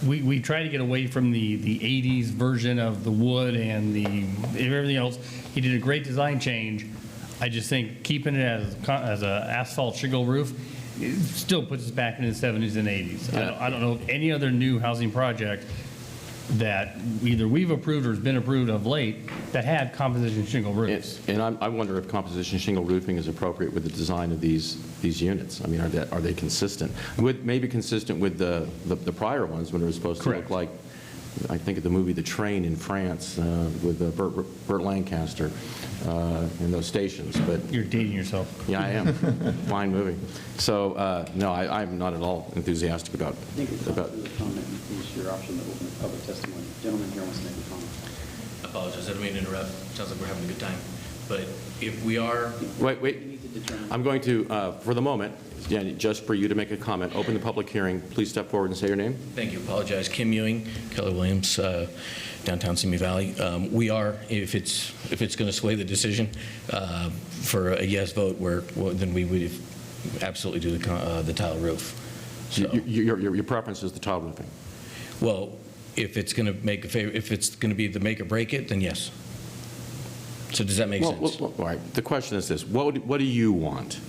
We try to get away from the 80s version of the wood and everything else. He did a great design change. I just think keeping it as an asphalt shingle roof, it still puts us back in the 70s and 80s. Yeah. I don't know of any other new housing project that either we've approved or has been approved of late that had composition shingle roofs. And I wonder if composition shingle roofing is appropriate with the design of these units. I mean, are they consistent? Maybe consistent with the prior ones when it was supposed to look like, I think of the movie The Train in France with Burt Lancaster and those stations. But you're dating yourself. Yeah, I am. Fine movie. So no, I'm not at all enthusiastic about. I think it's a comment. It's your option to open the public testimony. Gentleman here wants to make a comment. I apologize. I don't mean to interrupt. Sounds like we're having a good time. But if we are... Wait. I'm going to, for the moment, just for you to make a comment, open the public hearing. Please step forward and say your name. Thank you. Apologize. Kim Ewing, Keller Williams, downtown Simi Valley. We are, if it's going to sway the decision for a yes vote, then we would absolutely do the tile roof. So, your preference is the tile roofing. well, if it's going to if it's going to be the make or break it, then yes. So does that make sense? All right. The question is this: what do you want?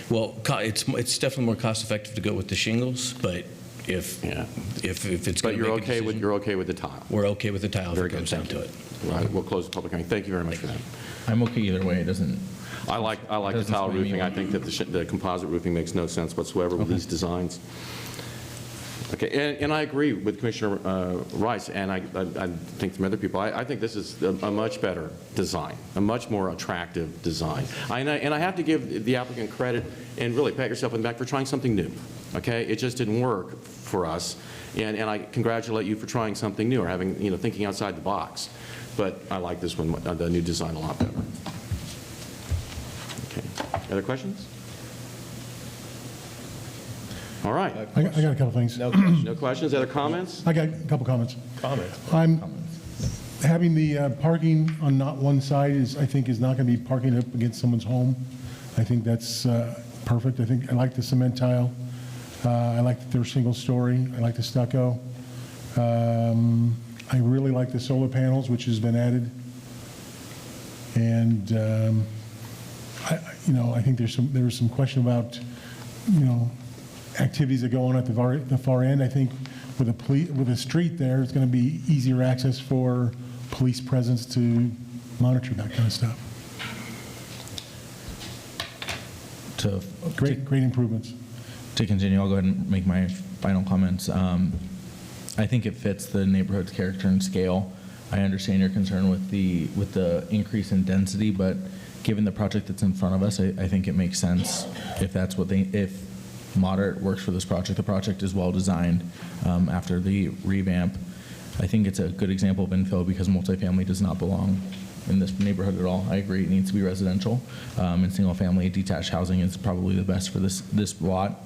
Well, it's definitely more cost effective to go with the shingles, but if it's going to you're make a decision, you're okay with the tile. We're okay with the tile if Very it comes good. down to it. All right. We'll close the public hearing. Thank you very much for that. I'm okay either way. It doesn't. I like the Doesn't tile sway me roofing. I one. think that the composite roofing makes no sense whatsoever with these designs. Okay, and I agree with Commissioner Rice, and I think from other people. I think this is a much better design, a much more attractive design. And I have to give the applicant credit and really pat yourself on the back for trying something new. Okay, it just didn't work for us, and I congratulate you for trying something new or having thinking outside the box. But I like this one, the new design, a lot better. Okay, other questions? All right. I got a couple things. No questions? Other comments? I got a couple comments. Comments. I'm having the parking on not one side I think is not going to be parking up against someone's home. I think that's perfect. I like the cement tile. I like that they're single story. I like the stucco. I really like the solar panels, which has been added. And I think there was some question about activities that go on at the far end. I think with a street there, it's going to be easier access for police presence to monitor that kind of stuff. Great improvements. To continue, I'll go ahead and make my final comments. I think it fits the neighborhood's character and scale. I understand your concern with the increase in density, but given the project that's in front of us, I think it makes sense if that's what if moderate works for this project. The project is well designed after the revamp. I think it's a good example of infill because multifamily does not belong in this neighborhood at all. I agree, it needs to be residential. And single-family detached housing is probably the best for this lot.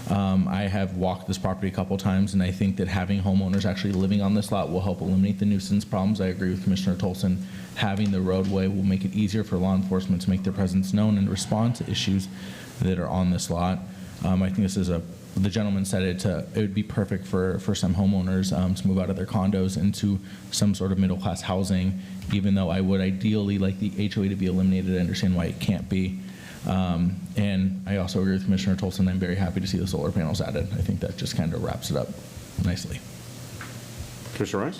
I have walked this property a couple times, and I think that having homeowners actually living on this lot will help eliminate the nuisance problems. I agree with Commissioner Tolson. Having the roadway will make it easier for law enforcement to make their presence known and respond to issues that are on this lot. I think this is the gentleman said it would be perfect for some homeowners to move out of their condos into some sort of middle-class housing, even though I would ideally like the HOA to be eliminated. I understand why it can't be. And I also agree with Commissioner Tolson. I'm very happy to see the solar panels added. I think that just kind of wraps it up nicely. Commissioner Rice?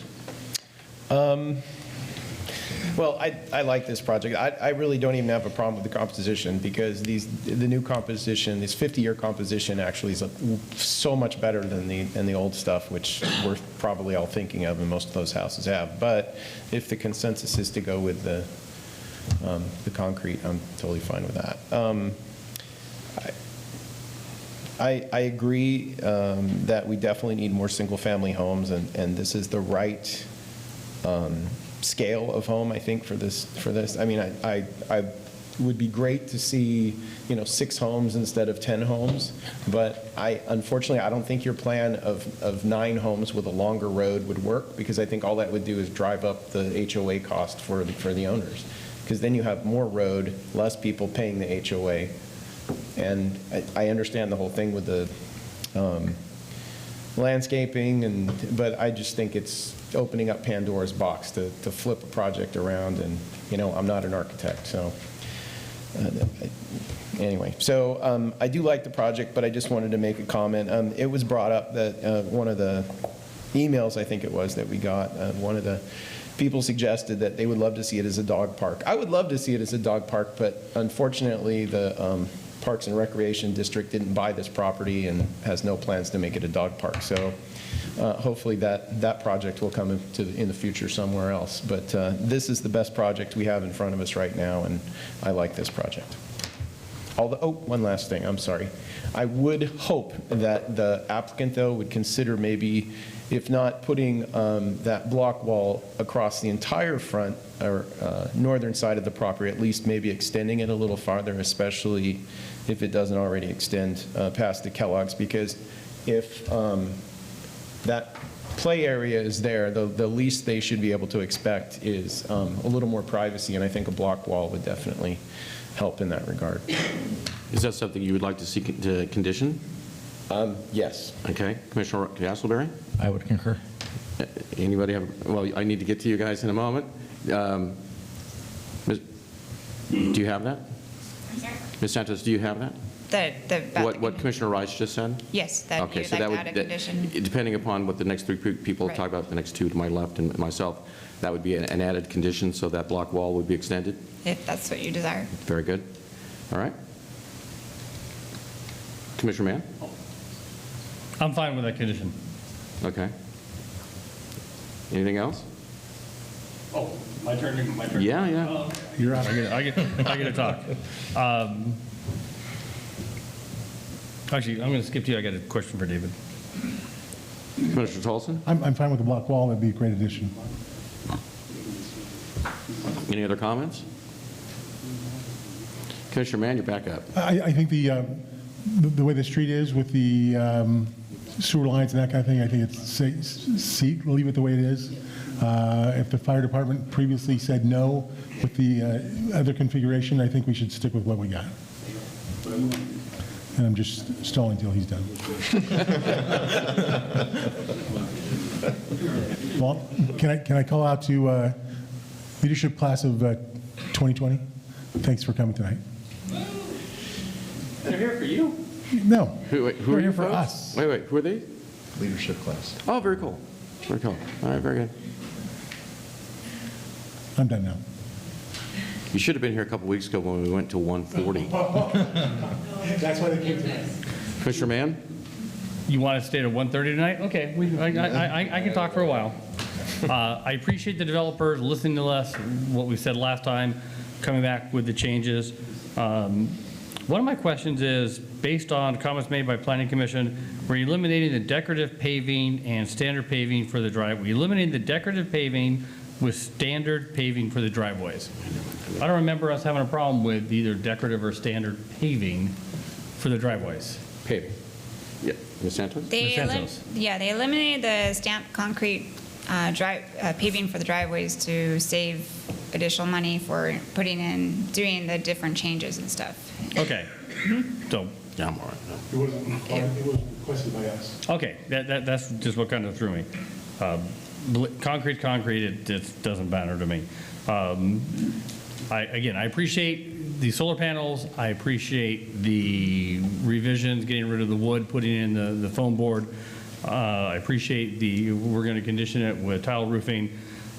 Well, I like this project. I really don't even have a problem with the composition because the new composition, this 50-year composition actually is so much better than the old stuff, which we're probably all thinking of and most of those houses have. But if the consensus is to go with the concrete, I'm totally fine with that. I agree that we definitely need more single-family homes, and this is the right scale of home, I think, for this. I mean, I would be great to see, 6 homes instead of 10 homes, but unfortunately, I don't think your plan of 9 homes with a longer road would work, because I think all that would do is drive up the HOA cost for the owners, because then you have more road, less people paying the HOA, and I understand the whole thing with the landscaping, but I just think it's opening up Pandora's box to flip a project around, and I'm not an architect, so anyway. So I do like the project, but I just wanted to make a comment. It was brought up that one of the emails, I think it was, that we got, one of the people suggested that they would love to see it as a dog park. I would love to see it as a dog park, but unfortunately the Parks and Recreation District didn't buy this property and has no plans to make it a dog park. So hopefully that project will come in the future somewhere else. But this is the best project we have in front of us right now, and I like this project. One last thing, I'm sorry. I would hope that the applicant, though, would consider maybe, if not putting that block wall across the entire front or northern side of the property, at least maybe extending it a little farther, especially if it doesn't already extend past the Kellogg's, because if that play area is there, the least they should be able to expect is a little more privacy, and I think a block wall would definitely help in that regard. Is that something you would like to see to condition? Yes. Okay. Commissioner Castleberry? I would concur. Anybody have, well, I need to get to you guys in a moment. Do you have that? I'm sorry? Ms. Santos, do you have that? What Commissioner Rice just said? Yes, that Okay, you'd so like that to add a would, condition. depending upon what the next 3 people Right. talk about, the next 2 to my left and myself, that would be an added condition, so that block wall would be extended? If that's what you desire. Very good. All right. Commissioner Mann? I'm fine with that condition. Okay. Anything else? Oh, my turn? Yeah, yeah. You're out. I get to talk. Actually, I'm going to skip to you. I got a question for David. Commissioner Tolson? I'm fine with the block wall. That'd be a great addition. Any other comments? Commissioner Mann, you're back up. I think the way the street is with the sewer lines and that kind of thing, I think it's leave it the way it is. If the fire department previously said no with the other configuration, I think we should stick with what we got. And I'm just stalling until he's done. Well, can I call out to leadership class of 2020? Thanks for coming tonight. They're here for you. No. Who are They're you here for folks? us. Wait, who are they? Leadership class. Oh, very cool. Very cool. All right, very good. I'm done now. You should have been here a couple weeks ago when we went to 140. That's why they came tonight. Commissioner Mann? You want to stay to 1:30 tonight? Okay, I can talk for a while. I appreciate the developers listening to us, what we said last time, coming back with the changes. One of my questions is, based on comments made by Planning Commission, we're eliminating the decorative paving and standard paving for the driveway. Eliminating the decorative paving with standard paving for the driveways. I don't remember us having a problem with either decorative or standard paving for the driveways. Paving. Yeah. Ms. Santos? They eliminated the stamped concrete paving for the driveways to save additional money for doing the different changes and stuff. Okay. So, Yeah, I'm all right. It was requested by us. okay, that's just what kind of threw me. Concrete, it just doesn't matter to me. I appreciate the solar panels. I appreciate the revisions, getting rid of the wood, putting in the foam board. I appreciate we're going to condition it with tile roofing.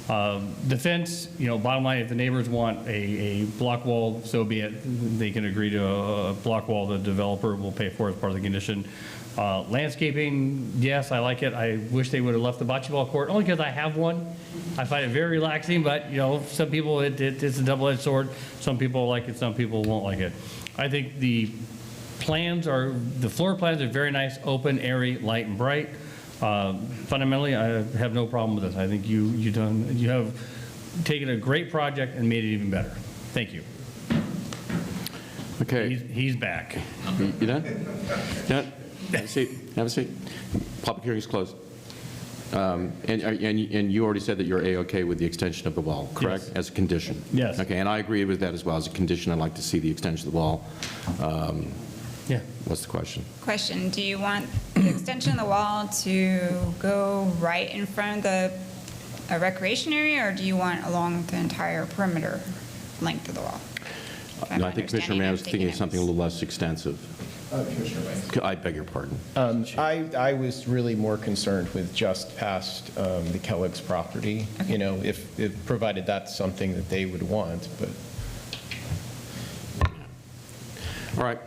The fence, bottom line, if the neighbors want a block wall, so be it. They can agree to a block wall. The developer will pay for it as part of the condition. Landscaping, yes, I like it. I wish they would have left the bocce ball court, only because I have one. I find it very relaxing, but, some people, it's a double-edged sword. Some people like it, some people won't like it. I think the floor plans are very nice, open, airy, light, and bright. Fundamentally, I have no problem with this. I think you have taken a great project and made it even better. Thank you. Okay. He's back. You done? Done? Have a seat. Have a seat. Public hearing is closed. And you already said that you're A-okay with the extension of the wall, correct? Yes. As a condition? Yes. Okay, and I agree with that as well. As a condition, I'd like to see the extension of the wall. Yeah. What's the question? Question, do you want the extension of the wall to go right in front of the recreation area, or do you want along the entire perimeter length of the wall? No, I think Commissioner Mann was thinking of something a little less extensive. Commissioner Wayne. I beg your pardon. I was really more concerned with just past the Kellogg's property, if provided that's something that they would want, but. All right.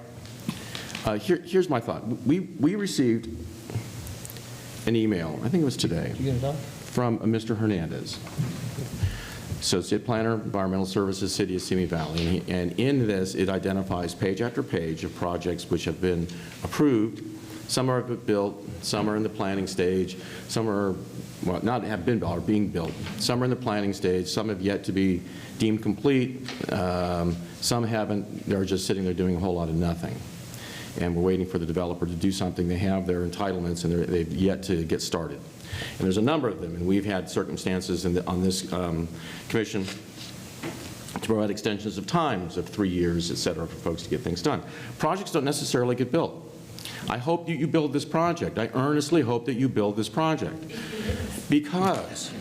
Here's my thought. We received an email, I think it was today, from Mr. Hernandez, Associate Planner, Environmental Services, City of Simi Valley. And in this, it identifies page after page of projects which have been approved. Some are built, some are in the planning stage, some are, well, not have been built, are being built. Some are in the planning stage, some have yet to be deemed complete, some haven't, they're just sitting there doing a whole lot of nothing. And we're waiting for the developer to do something. They have their entitlements, and they've yet to get started. And there's a number of them, and we've had circumstances on this commission to provide extensions of times of 3 years, et cetera, for folks to get things done. Projects don't necessarily get built. I hope that you build this project. I earnestly hope that you build this project, because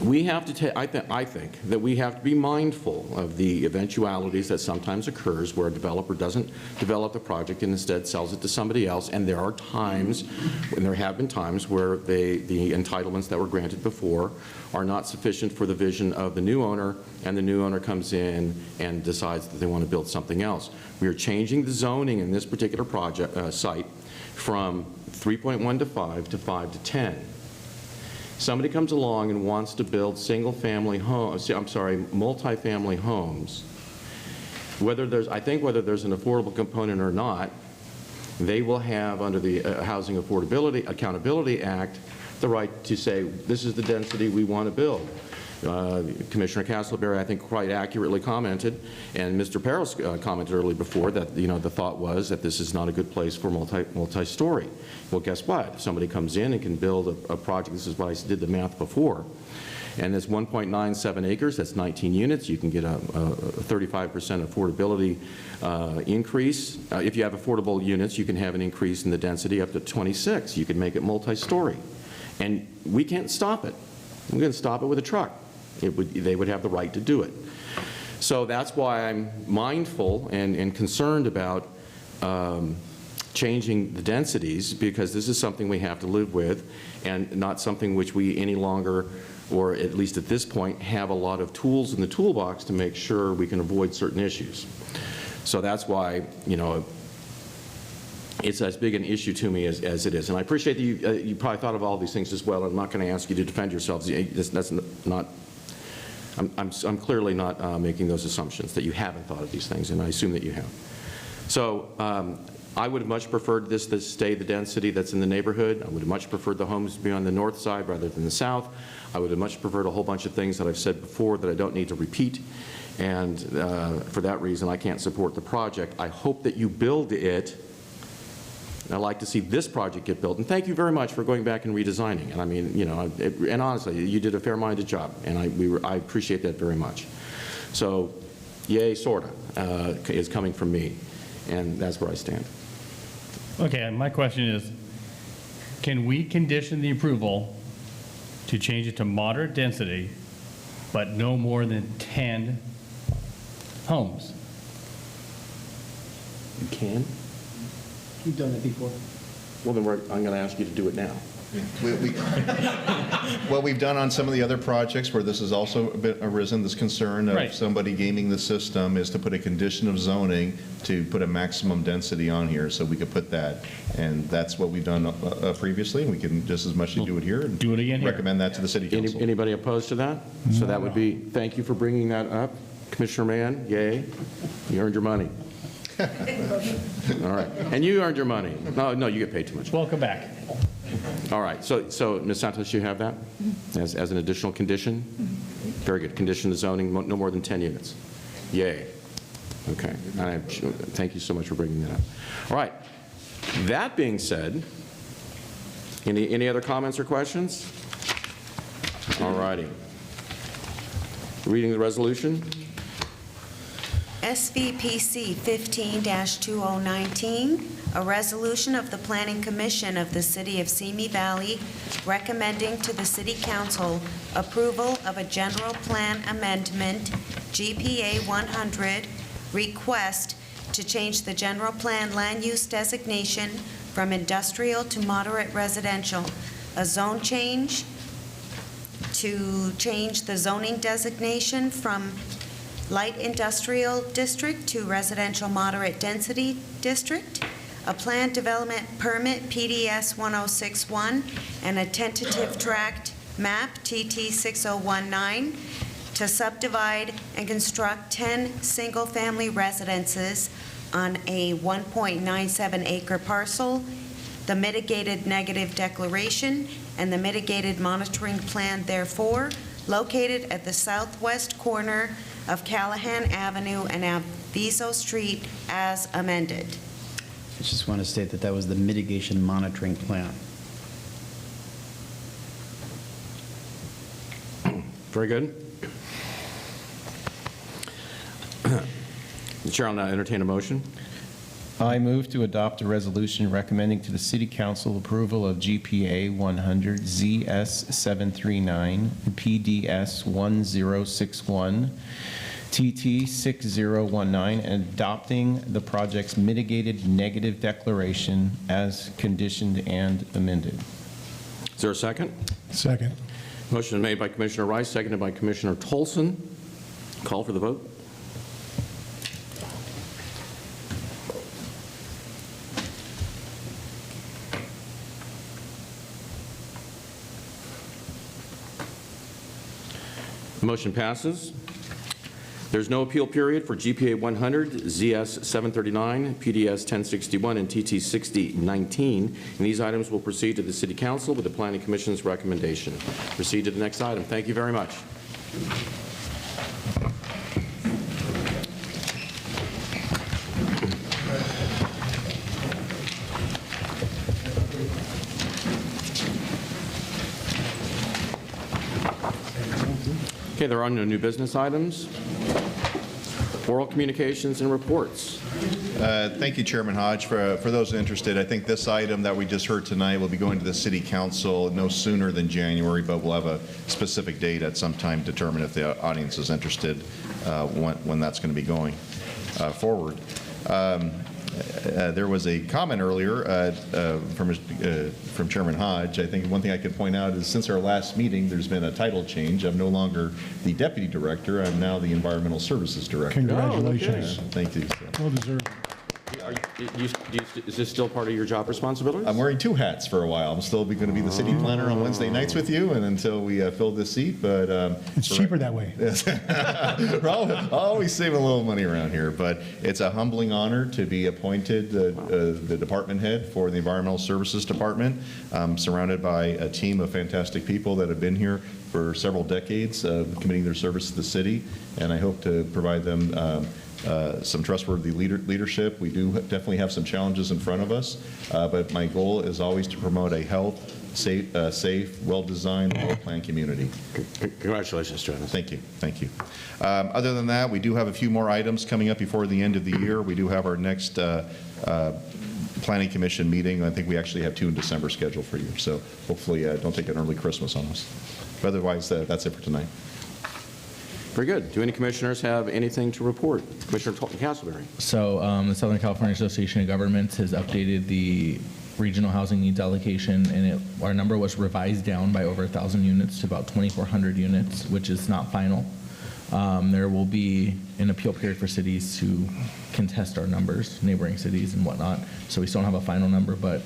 we have to take, I think that we have to be mindful of the eventualities that sometimes occurs where a developer doesn't develop the project and instead sells it to somebody else. And there are times, and there have been times, where the entitlements that were granted before are not sufficient for the vision of the new owner, and the new owner comes in and decides that they want to build something else. We are changing the zoning in this particular project site from 3.1 to 5 to 5 to 10. Somebody comes along and wants to build single-family homes, multi-family homes. Whether there's an affordable component or not, they will have, under the Housing Affordability Accountability Act, the right to say, this is the density we want to build. Commissioner Castleberry, I think, quite accurately commented, and Mr. Peros commented earlier before that, the thought was that this is not a good place for multi-story. Well, guess what? If somebody comes in and can build a project, this is what I did the math before, and it's 1.97 acres, that's 19 units, you can get a 35% affordability increase. If you have affordable units, you can have an increase in the density up to 26. You can make it multi-story. And we can't stop it. We're going to stop it with a truck. They would have the right to do it. So that's why I'm mindful and concerned about changing the densities, because this is something we have to live with and not something which we any longer, or at least at this point, have a lot of tools in the toolbox to make sure we can avoid certain issues. So that's why, you know, it's as big an issue to me as it is. And I appreciate that you probably thought of all these things as well. I'm not going to ask you to defend yourselves. That's not, I'm clearly not making those assumptions that you haven't thought of these things, and I assume that you have. So I would have much preferred this to stay the density that's in the neighborhood. I would have much preferred the homes to be on the north side rather than the south. I would have much preferred a whole bunch of things that I've said before that I don't need to repeat. And for that reason, I can't support the project. I hope that you build it. I'd like to see this project get built. And thank you very much for going back and redesigning. And I mean, you know, and honestly, you did a fair-minded job, and I appreciate that very much. So, yay, sorta, is coming from me, and that's where I stand. Okay, my question is, can we condition the approval to change it to moderate density, but no more than 10 homes? You can? You've done it before. Well, then I'm going to ask you to do it now. What we've done on some of the other projects where this has also arisen, this concern of somebody gaming the system, is to put a condition of zoning to put a maximum density on here, so we could put that. And that's what we've done previously. We can just as much do it here and do it again here. Recommend that to the city council. Anybody opposed to that? So that would be, thank you for bringing that up. Commissioner Mann, yay. You earned your money. All right. And you earned your money. No, you get paid too much. Welcome back. All right. So Ms. Santos, you have that as an additional condition? Very good. Condition of zoning, no more than 10 units. Yay. Okay. Thank you so much for bringing that up. All right. That being said, any other comments or questions? All righty. Reading the resolution. SVPC 15-2019, a resolution of the Planning Commission of the City of Simi Valley recommending to the City Council approval of a general plan amendment, GPA 100, request to change the general plan land use designation from industrial to moderate residential, a zone change to change the zoning designation from light industrial district to residential moderate density district, a planned development permit PDS 1061, and a tentative tract map TT 6019 to subdivide and construct 10 single-family residences on a 1.97 acre parcel, the mitigated negative declaration and the mitigated monitoring plan therefore, located at the southwest corner of Callahan Avenue and Aviso Street as amended. I just want to state that that was the mitigation monitoring plan. Very good. The chair will now entertain a motion. I move to adopt a resolution recommending to the City Council approval of GPA 100 ZS 739 PDS 1061 TT 6019 and adopting the project's mitigated negative declaration as conditioned and amended. Is there a second? Second. Motion made by Commissioner Rice, seconded by Commissioner Tolson. Call for the vote. The motion passes. There's no appeal period for GPA 100, ZS 739, PDS 1061, and TT 6019. And these items will proceed to the City Council with the Planning Commission's recommendation. Proceed to the next item. Thank you very much. Okay, there are no new business items. Oral communications and reports. Thank you, Chairman Hodge. For those interested, I think this item that we just heard tonight will be going to the City Council no sooner than January, but we'll have a specific date at some time determined if the audience is interested when that's going to be going forward. There was a comment earlier from Chairman Hodge. I think one thing I could point out is since our last meeting, there's been a title change. I'm no longer the Deputy Director. I'm now the Environmental Services Director. Congratulations. Thank you. Well deserved. Is this still part of your job responsibilities? I'm wearing two hats for a while. I'm still going to be the city planner on Wednesday nights with you, and until we fill this seat. But It's cheaper that way. We're always saving a little money around here. But it's a humbling honor to be appointed the department head for the Environmental Services Department. I'm surrounded by a team of fantastic people that have been here for several decades, committing their service to the city, and I hope to provide them some trustworthy leadership. We do definitely have some challenges in front of us, but my goal is always to promote a safe, well-designed, well-planned community. Congratulations, Jonas. Thank you. Thank you. Other than that, we do have a few more items coming up before the end of the year. We do have our next Planning Commission meeting. I think we actually have 2 in December scheduled for you. So hopefully don't take an early Christmas on us. But otherwise, that's it for tonight. Very good. Do any commissioners have anything to report? Commissioner Castleberry. So the Southern California Association of Governments has updated the regional housing needs allocation, and our number was revised down by over 1,000 units to about 2,400 units, which is not final. There will be an appeal period for cities to contest our numbers, neighboring cities and whatnot. So we still don't have a final number, but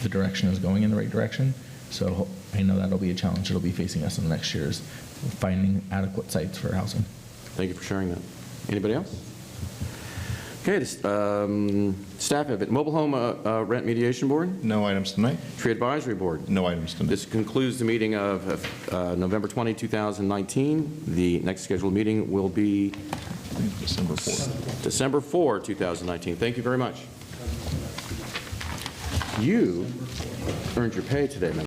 the direction is going in the right direction. So I know that'll be a challenge that'll be facing us in the next years, finding adequate sites for housing. Thank you for sharing that. Anybody else? Okay, staff have it. Mobile Home Rent Mediation Board? No items tonight. Tree Advisory Board? No items tonight. This concludes the meeting of November 20, 2019. The next scheduled meeting will be December 4th. December 4, 2019. Thank you very much. You earned your pay today,